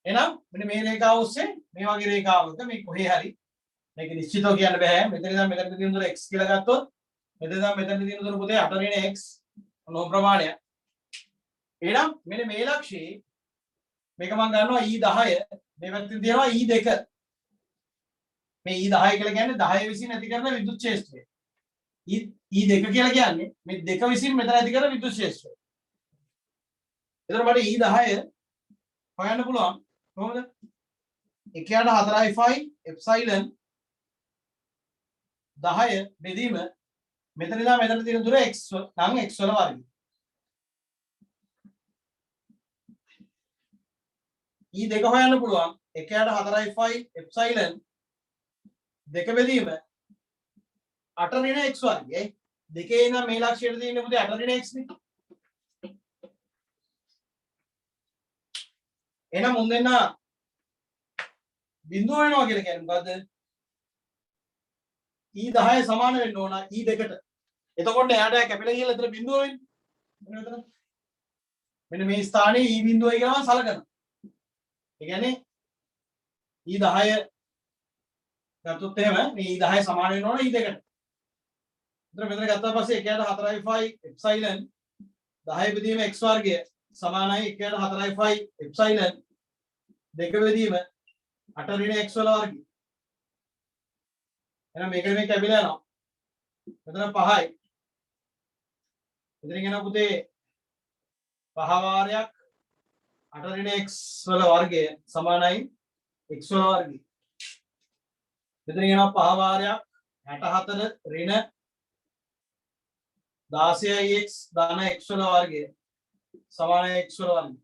එහෙනම් මෙන්න මේ රේඛාව ඔස්සේ මේ වගේ රේඛාවක මේ කොහේ හරි මේක නිශ්චිතව කියන්න බෑ. මෙතන ඉඳන් මෙතනට තියෙන දුර x කියලා ගත්තොත් මෙතන ඉඳන් මෙතනට තියෙන දුර පුතේ 8 ඍණ x මොන ප්‍රමාණය. එහෙනම් මෙන්න මේ ලක්ෂයේ මේක මම ගන්නවා e10 මේ පැත්තෙන් තියෙනවා e2. මේ e10 කියලා කියන්නේ 10 විසින් ඇති කරන විද්‍යුත් ක්ෂේත්‍රය. e2 කියලා කියන්නේ මේ 2 විසින් මෙතන ඇති කරන විද්‍යුත් ක්ෂේත්‍රය. එතන මට e10 හොයන්න පුළුවන්. කොහොමද? 1/4 එප්සයිලන් 10 බෙදීම මෙතන ඉඳන් මෙතන තියෙන දුර x නම් x වල වර්ගය. e2 හොයන්න පුළුවන් 1/4 එප්සයිලන් 2 බෙදීම 8 ඍණ x වර්ගය. දෙකේ ඉඳන් මේ ලක්ෂයට තියෙන්නේ පුතේ 8 ඍණ x නේ. එහෙනම් මුන් දෙන්න බිඳුව වෙනවා කියලා කියන්නේ මොකද්ද? e10 සමාන වෙන්න ඕන e2ට. එතකොට එයාට කැපිලා ගිහලා එතන බිඳුව වෙන්නේ. මෙන්න මෙතන. මෙන්න මේ ස්ථානයේ e බිඳුවයි කියලා මම සලකනවා. ඒ කියන්නේ e10 ගත්තොත් එහෙම මේ e10 සමාන වෙන්න ඕන e2ට. එතන මෙතන ගත්තා පස්සේ 1/4 එප්සයිලන් 10 බෙදීම x වර්ගය සමානයි 1/4 එප්සයිලන් 2 බෙදීම 8 ඍණ x වල වර්ගය. එහෙනම් මේක මේ කැපිලා යනවා. මෙතන 5යි. මෙතන කියන පුතේ 5 වාරයක් 8 ඍණ x වල වර්ගය සමානයි x වල වර්ගය. මෙතන කියනවා 5 වාරයක් 64 ඍණ 16x ධන x වල වර්ගය සමානයි x වල වර්ගය.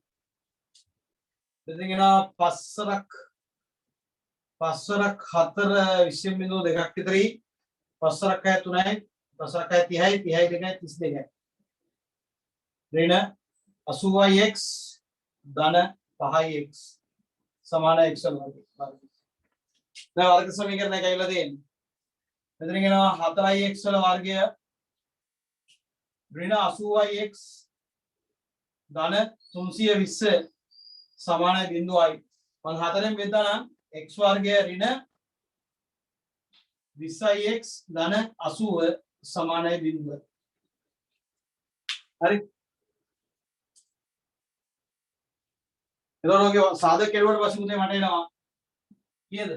මෙතන කියනවා 5 වරක් 4 20.2ක් විතරයි. 5 වරක් 3යි 5 වරක් 30යි 30යි 2යි 32යි. ඍණ 80x ධන 5x සමාන x වල වර්ගය. දැන් වර්ග සමීකරණය කයිලා තියෙන්නේ. මෙතන කියනවා 4x වල වර්ගය ඍණ 80x ධන 320 සමානයි 0යි. මම 4ෙන් බෙදා නම් x වර්ගය ඍණ 20x ධන 80 සමානයි 0. හරි. එතකොට ඔගේ සාධක කෙරුවට පස්සේ උදේ මට එනවා කීයද?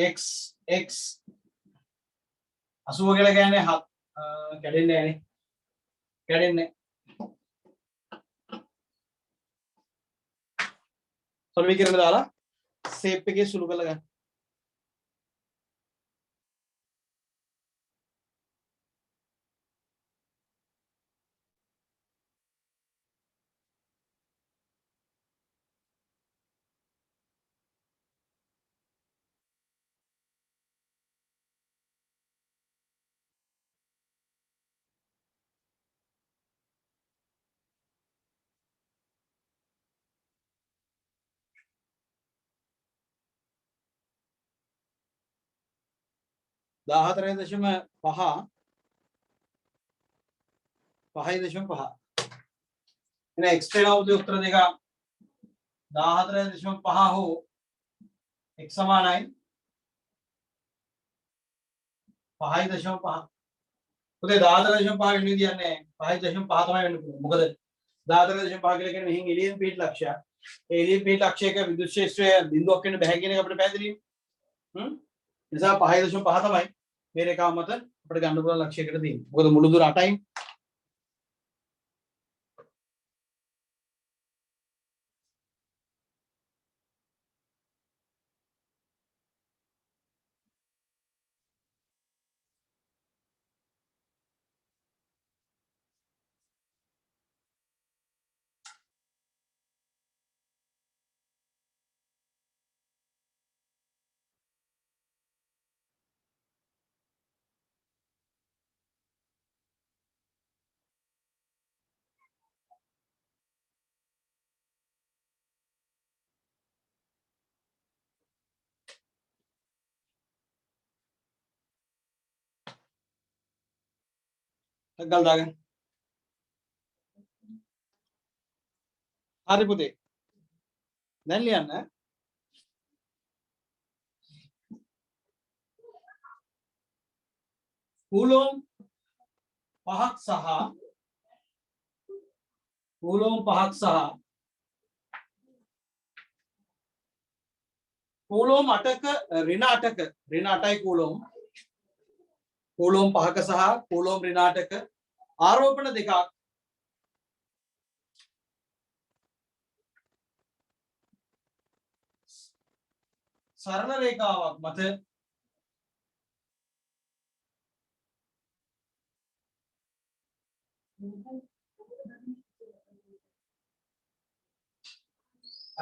x 80 කියලා කියන්නේ කැඩෙන්නේ නැහැනේ. කැඩෙන්නේ. සමීකරණ දාලා ෂේප් එකේ සුළු කරලා ගන්න. දාහතරේ දශම පහ 5.5 එන එක්ස්ට්‍රා උදේ උත්තර දෙක 14.5 හෝ x සමානයි 5.5 උදේ 14.5 වෙන විදියක් නැහැ 5.5 තමයි වෙන්න පුළුවන් මොකද 14.5 කියලා කියන්නේ මෙහින් එළියෙන් පීඩ ලක්ෂයක් ඒ එළියෙන් පීඩ ලක්ෂයක විදුලි ක්ෂේත්‍රය බිඳුවක් වෙන්න බෑ කියන එක අපිට පැහැදිලියි නිසා 5.5 තමයි මේ රේඛාව මත අපිට ගන්න පුළුවන් ලක්ෂයකට තියෙන්නේ. මොකද මුළු දුර 8යි. ගල් දාගෙන. හරි පුතේ. දැන් ලියන්න. කූලොම් 5ක් සහ කූලොම් 5ක් සහ කූලොම් 8ක ඍණ 8යි කූලොම් 5ක සහ කූලොම් ඍණ 8ක ආරෝපණ දෙකක් සරල රේඛාවක් මත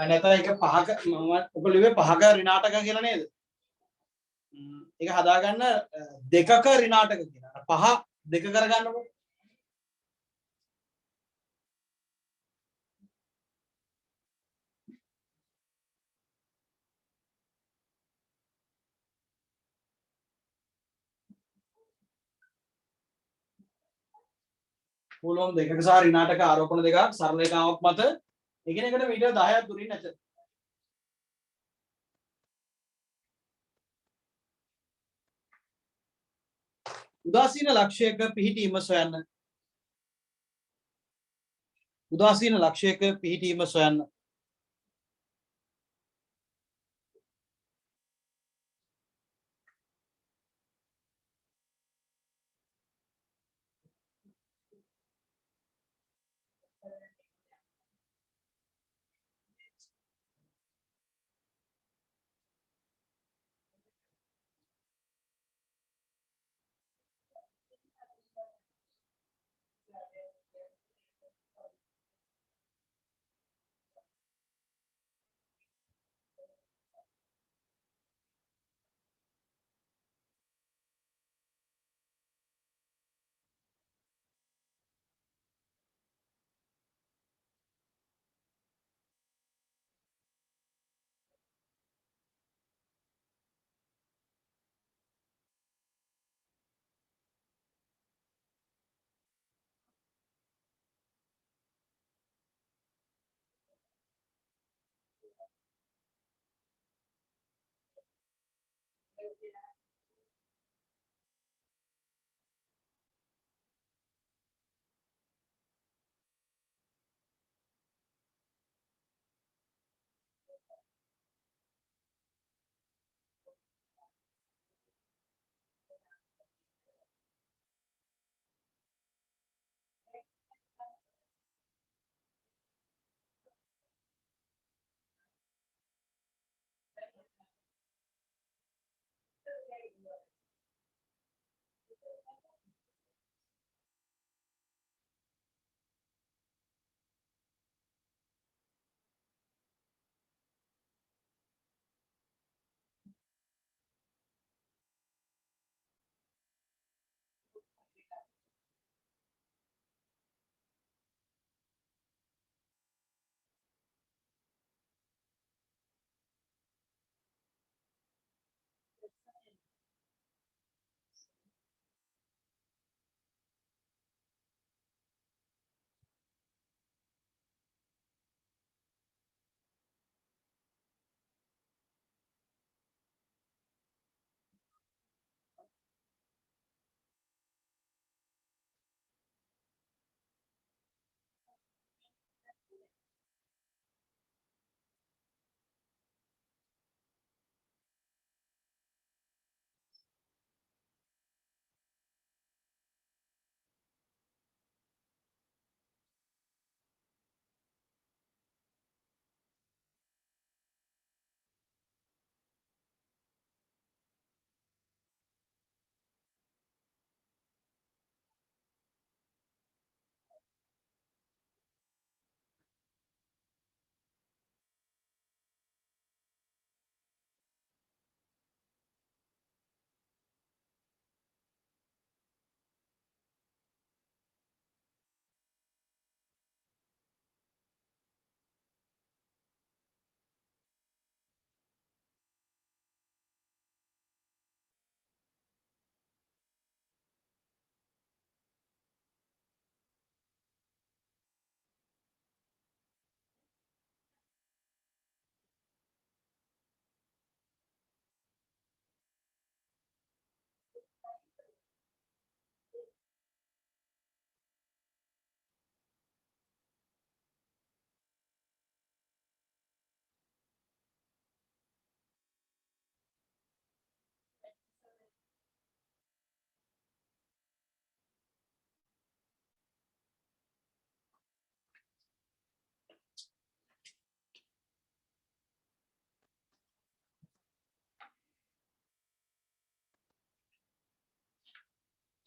නැත්නම් ඒක 5ක මම ඔක ලිව්වේ 5ක ඍණ 8ක කියලා නේද? ඒක හදාගන්න 2ක ඍණ 8ක කියලා. 5 2 කරගන්නකො. කූලොම් 2ක සහ ඍණ 8ක ආරෝපණ දෙකක් සරල රේඛාවක් මත එකිනෙකට මීටර 10ක් දුරින් නැත. උදාසීන ලක්ෂයක පිහිටීම සොයන්න. උදාසීන ලක්ෂයක පිහිටීම සොයන්න.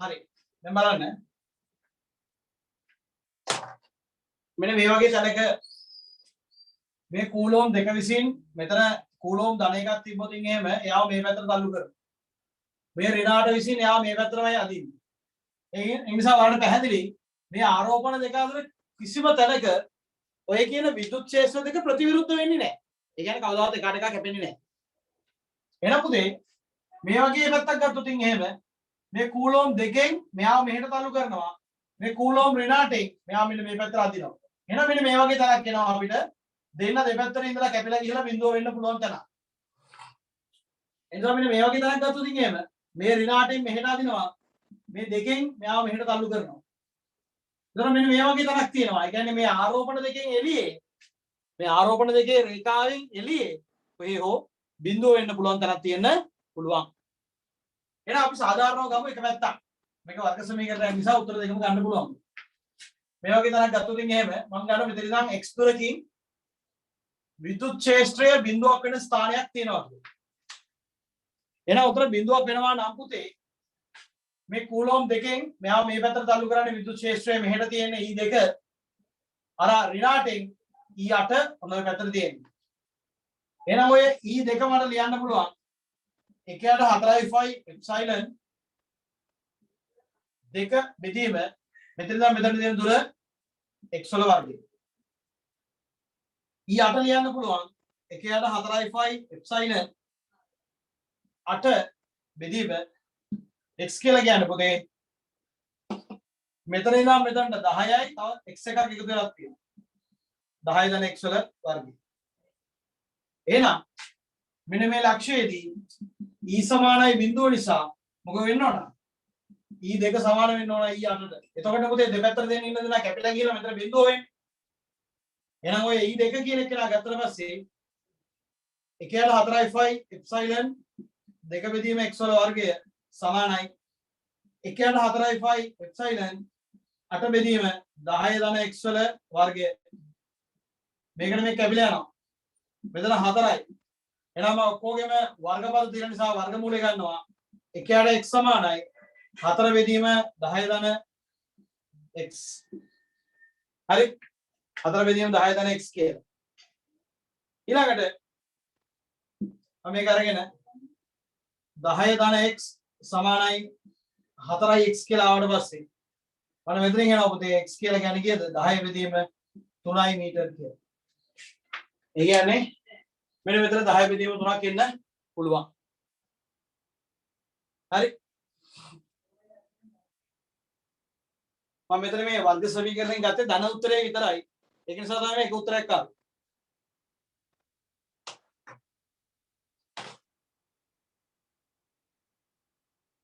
හරි. දැන් බලන්න. මෙන්න මේ වගේ තැනක මේ කූලෝම් දෙක විසින් මෙතන කූලෝම් ධන එකක් තිබ්බොත් එහෙම එයාව මේ පැත්තට තල්ලු කරනවා. මේ ඍණාට විසින් එයා මේ පැත්තටමයි අදින්නේ. ඒ නිසා වලට පැහැදිලි මේ ආරෝපණ දෙක අතර කිසිම තැනක ඔය කියන විදුලත් ක්ෂේත්‍ර දෙක ප්‍රතිවිරුද්ධ වෙන්නේ නැහැ. ඒ කියන්නේ කවදාවත් එකට එකක් කැපෙන්නේ නැහැ. එහෙනම් පුතේ මේ වගේ පැත්තක් ගත්තොත් එහෙම මේ කූලෝම් දෙකෙන් මෙයාව මෙහෙට තල්ලු කරනවා. මේ කූලෝම් ඍණාටෙන් මෙයා මෙන්න මේ පැත්තට අදිනවා. එහෙනම් මෙන්න මේ වගේ තරක් එනවා අපිට දෙන්න දෙපැත්තට ඉඳලා කැපිලා ගිහලා බිඳුව වෙන්න පුළුවන් තැන. එතකොට මෙන්න මේ වගේ තරක් ගත්තොත් එහෙම මේ ඍණාටෙන් මෙහෙට අදිනවා. මේ දෙකෙන් මෙයාව මෙහෙට තල්ලු කරනවා. එතකොට මෙන්න මේ වගේ තරක් තියෙනවා. ඒ කියන්නේ මේ ආරෝපණ දෙකෙන් එළියේ මේ ආරෝපණ දෙකේ රේඛාවෙන් එළියේ කොහේ හෝ බිඳුව වෙන්න පුළුවන් තරක් තියෙන්න පුළුවන්. එහෙනම් අපි සාධාරණව ගමු එක පැත්තක්. මේක වර්ග සමීකරණයක් නිසා උත්තර දෙකම ගන්න පුළුවන්. මේ වගේ තරක් ගත්තොත් එහෙම මම ගන්න මෙතන ඉඳන් x දුරකින් විදුලත් ක්ෂේත්‍රය බිඳුවක් වෙන ස්ථානයක් තියෙනවා කියලා. එහෙනම් උතර බිඳුවක් වෙනවා නම් පුතේ මේ කූලෝම් දෙකෙන් මෙයා මේ පැත්තට තල්ලු කරන්නේ විදුලත් ක්ෂේත්‍රය මෙහෙට තියෙන E2 අර ඍණාටෙන් E8 ඔන්න ඔය පැත්තට තියෙන්නේ. එහෙනම් ඔය E2 මට ලියන්න පුළුවන් 1/4 එප්සයිලන් 2 බෙදීම මෙතන ඉඳන් මෙතන තියෙන දුර x වල වර්ගය. E8 ලියන්න පුළුවන් 1/4 එප්සයිලන් 8 බෙදීම x කියලා කියන්නේ පොතේ මෙතන ඉඳන් මෙතනට 10යි තව x එකක් එකතු වෙලා තියෙනවා 10 ධන x වල වර්ගය. එහෙනම් මෙන්න මේ ලක්ෂයේදී e සමානයි බිඳුව නිසා මොකද වෙන්න ඕන? e දෙක සමාන වෙන්න ඕන e 8ට. එතකොට පොතේ දෙපැත්තට දෙන්න ඉන්න දෙනා කැපිලා ගිහලා මෙතන බිඳුව වෙන්නේ. එහෙනම් ඔය e දෙක කියන එක නා ගත්තට පස්සේ 1/4 එප්සයිලන් 2 බෙදීම x වල වර්ගය සමානයි 1/4 එප්සයිලන් 8 බෙදීම 10 ධන x වල වර්ගය. මේකට මේ කැපිලා යනවා. මෙතන 4යි. එහෙනම් ඔක්කොගෙම වර්ගපද තියෙන නිසා වර්ගමූලය ගන්නවා. 1ට x සමානයි හතර බෙදීම 10 ධන x හරි හතර බෙදීම 10 ධන x කියලා ඊළඟට මම මේක අරගෙන 10 ධන x සමානයි 4x කියලා ආවට පස්සේ මම මෙතනින් එනවා පුතේ x කියලා කියන්නේ කීයද 10 බෙදීම 3යි මීටර කියලා. ඒ කියන්නේ මෙන්න මෙතන 10 බෙදීම 3ක් එන්න පුළුවන්. හරි. මම මෙතන මේ වර්ග සමීකරණයෙන් ගත්තේ ධන උත්තරය විතරයි. ඒක නිසා තමයි මේක උත්තරයක් ආවේ.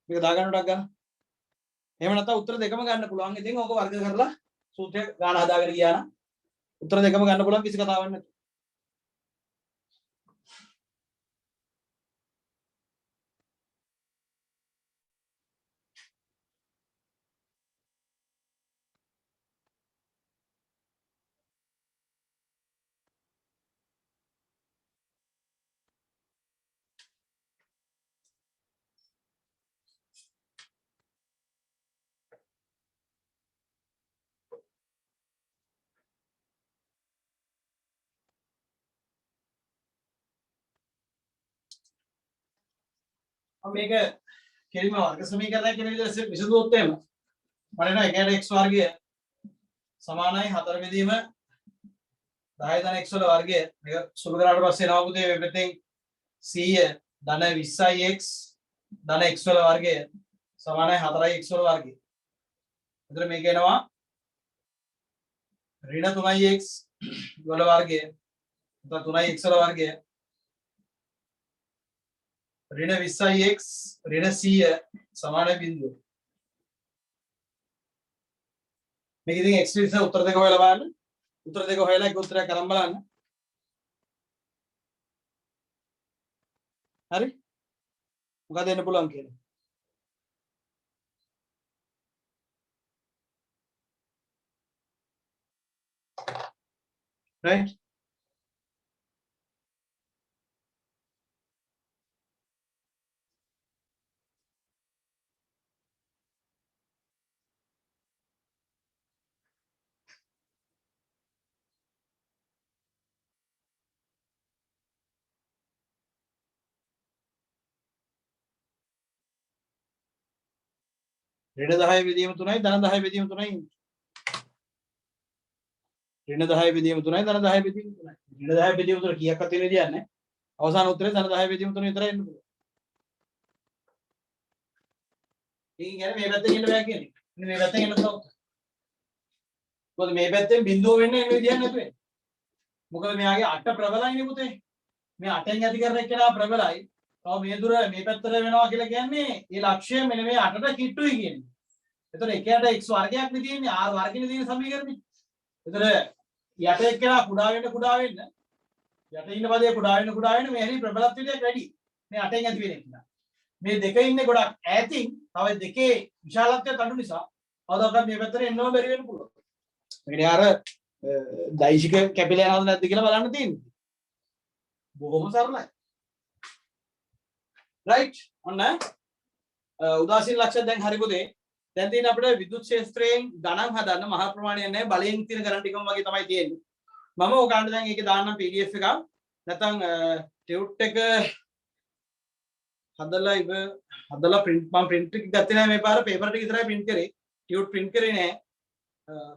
මේක දාගන්න ටක් ගන්න. එහෙම නැත්නම් උත්තර දෙකම ගන්න පුළුවන්. ඉතින් ඕක වර්ග කරලා සූත්‍රය ගාන හදාගෙන ගියා නම් උත්තර දෙකම ගන්න පුළුවන් කිසි කතාවක් නැහැ. මේක කෙලිම වර්ග සමීකරණය කියන විදිහට විසඳුවොත් එහෙම මට එනවා 1ට x වර්ගය සමානයි 4 බෙදීම 10 ධන x වල වර්ගය මේක සුළු කරාට පස්සේ එනවා පුතේ මේ පැත්තෙන් 100 ධන 20යි x ධන x වල වර්ගය සමානයි 4යි x වල වර්ගය. එතන මේක එනවා ඍණ 3යි x වල වර්ගය එතන 3යි x වල වර්ගය ऋण 20යි x ऋण 100 සමාන බිඳුව. මේක ඉතින් x විතර උත්තර දෙක හොයලා බලන්න. උත්තර දෙක හොයලා එක උත්තරයක් අරන් බලන්න. හරි? මොකද දෙන්න පුළුවන් කියලා. right? ऋण 10 බෙදීම 3යි ධන 10 බෙදීම 3යි. ඍණ 10 බෙදීම 3යි ධන 10 බෙදීම 3යි. ඍණ 10 බෙදීම 3 කීයක්වත් තියෙන විදියක් නැහැ. අවසාන උත්තරේ ධන 10 බෙදීම 3 විතරයි එන්න පුළුවන්. ඉතින් කියන්නේ මේ පැත්තෙන් එන්න බෑ කියන්නේ. ඉතින් මේ පැත්තෙන් එන්න පුළුවන්. මොකද මේ පැත්තෙන් බිඳුව වෙන්නේ එන්න විදියක් නැතු වෙන්නේ. මොකද මෙයාගේ 8 ප්‍රබලයිනේ පුතේ. මේ 8ෙන් ඇති කරන එක්කෙනා ප්‍රබලයි. තව මේ දුර මේ පැත්තට වෙනවා කියලා කියන්නේ මේ ලක්ෂ්‍යය මෙන්න මේ 8ට කිට්ටුයි කියන්නේ. එතකොට 1ට x වර්ගයක් නේ තියෙන්නේ r වර්ගෙනේ තියෙන සමීකරණේ. එතකොට යට එක්කෙනා කුඩා වෙන්න යට ඉන්න පදේ කුඩා වෙන්න මේ හැරි ප්‍රබලත්වයට වැඩි. මේ 8ෙන් ඇති වෙන එක. මේ දෙක ඉන්නේ ගොඩක් ඈතින් තව දෙකේ විශාලත්වය අඩු නිසා අවදාකම් මේ පැත්තට එන්නම බැරි වෙන්න පුළුවන්. මේකනේ අර දෛශික කැපිලා යනවද නැද්ද කියලා බලන්න තියෙන්නේ. බොහොම සරලයි. right ඔන්න උදාසීන ලක්ෂණ දැන් හරි පුතේ. දැන් තියෙන අපිට විද්‍යුත් ක්ෂේත්‍රයෙන් ගණන් හදන්න මහා ප්‍රමාණයක් නැහැ බලයෙන් තියෙන ගණන් ටිකම වගේ තමයි තියෙන්නේ. මම ඔයගන්ට දැන් ඒකේ දාන්නම් PDF එකක්. නැත්නම් ටියුට් එක හදලා print මම print එක ගත්තේ නැහැ මේ පාර paper ටික විතරයි print කරේ. ටියුට් print කරේ නැහැ.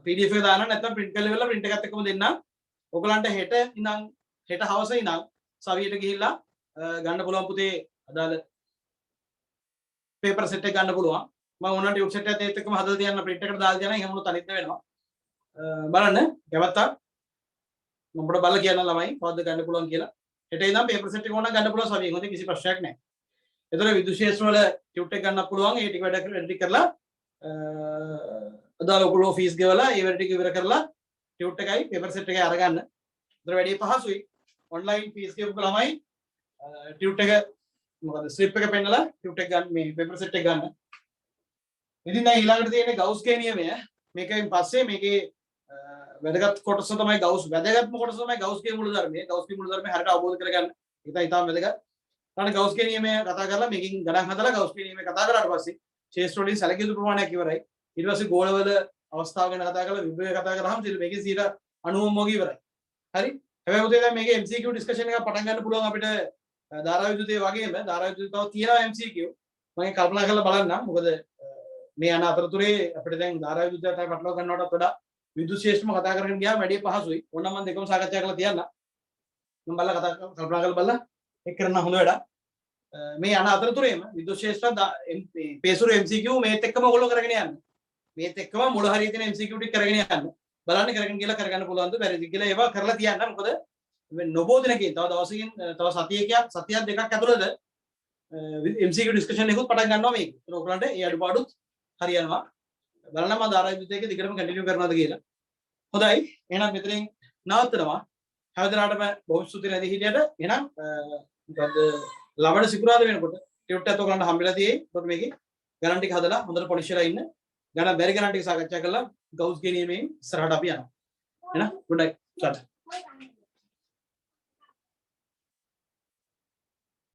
PDF එක දාන්න නැත්නම් print කරලා ඉවරලා print එකත් එක්කම දෙන්නම්. ඔයගලන්ට හෙට හවසේ ඉඳන් සවියට ගිහිල්ලා ගන්න පුළුවන් පුතේ අදාළ paper set එක ගන්න පුළුවන්. මම ඕන ටියුට් set එකත් ඒත් එක්කම හදලා තියන්න print එකට දාලා තියන්න එහෙම වුණොත් අනිත් වෙනවා. බලන්න ගැවත්තා මම පොඩ බලලා කියන්න ළමයි කවද්ද ගන්න පුළුවන් කියලා. හෙට ඉඳන් paper set එක ඕන ගන්න පුළුවන් සවියෙන්. හොඳ කිසි ප්‍රශ්නයක් නැහැ. එතන විද්‍යුත් ක්ෂේත්‍ර වල ටියුට් එක ගන්න පුළුවන්. ඒ ටික වැඩ කරලා අදාළ ඔයගොල්ලෝ ෆීස් ගෙවලා ඒ වැඩ ටික ඉවර කරලා ටියුට් එකයි paper set එකයි අරගන්න. ඒතර වැඩි පහසුයි. ඔන්ලයින් ෆීස් ගෙවපු ළමයි ටියුට් එක මොකද ස්ලිප් එක පෙන්නලා ටියුට් එක ගන්න මේ paper set එක ගන්න. ඉතින් දැන් ඊළඟට තියෙන්නේ ගවුස්ගේ නියමය. මේකෙන් පස්සේ මේකේ වැදගත් කොටස තමයි වැදගත්ම කොටස තමයි ගවුස්ගේ මූලධර්මය. ගවුස්ගේ මූලධර්මය හරියට අවබෝධ කරගන්න. ඒක තමයි ඊටම වැදගත්. ඊළඟ ගවුස්ගේ නියමය කතා කරලා මේකෙන් ගණන් හදලා ගවුස්ගේ නියමය කතා කරාට පස්සේ ශේෂ්ත්‍ර වලින් සැලකිය යුතු ප්‍රමාණයක් ඉවරයි. ඊට පස්සේ ගෝලවල අවස්ථාව ගැන කතා කරලා විභවය කතා කරාම මේකේ 90ම වගේ ඉවරයි. හරි. හැබැයි පුතේ දැන් මේකේ MCQ ඩිස්කෂන් එකක් පටන් ගන්න පුළුවන් අපිට ධාරා විද්‍යුතයේ වගේම ධාරා විද්‍යුතය තව තියෙනවා MCQ. මම කල්පනා කරලා බලන්නම්. මොකද මේ යන අතරතුරේ අපිට දැන් ධාරා විද්‍යුතයට පටලවා ගන්නවටත් වඩා විද්‍යුත් ශේෂ්ත්‍රම කතා කරගෙන ගියාම වැඩි පහසුයි. ඕනනම් මම දෙකම සාකච්ඡා කරලා තියන්න. මම බලලා කල්පනා කරලා බලලා ඒක කරන්න හොඳ වැඩක්. මේ යන අතරතුරේම විද්‍යුත් ශේෂ්ත්‍ර පේසුරු MCQ මේත් එක්කම ඔයගොල්ලෝ කරගෙන යන්න. මේත් එක්කම මුල හරිය තියෙන MCQ ටික කරගෙන යන්න. බලන්න කරගෙන ගිහලා කරගන්න පුළුවන්ද බැරිද කියලා ඒවා කරලා තියන්න. මොකද නොබෝ දිනකින් තව දවසකින් තව සතියක් දෙකක් ඇතුළත MCQ ඩිස්කෂන් එකකුත් පටන් ගන්නවා මේක. ඒක ඔයගොල්ලන්ට ඒ අඩුපාඩුත් හරියනවා. බලන්න මම ධාරා විද්‍යුත් එක දිගටම කන්ටිනියු කරනවාද කියලා. හොඳයි. එහෙනම් මෙතනින් නවත්තනවා. හැමදෙනාටම බොහොම ස්තුතියි නැති හිටියට. එහෙනම් මොකද ලබන සිකුරාදා වෙනකොට ටියුට් එකත් ඔයගොල්ලන්ට හම්බෙලා තියෙයි. ඒකට මේකේ ගණන් ටික හදලා හොඳට පොලිෂ් වෙලා ඉන්න. ගණන් බැරි ගණන් ටික සාකච්ඡා කරලා ගවුස් ගෙනීමෙන් ඉස්සරහට අපි යනවා. එහෙනම් good night.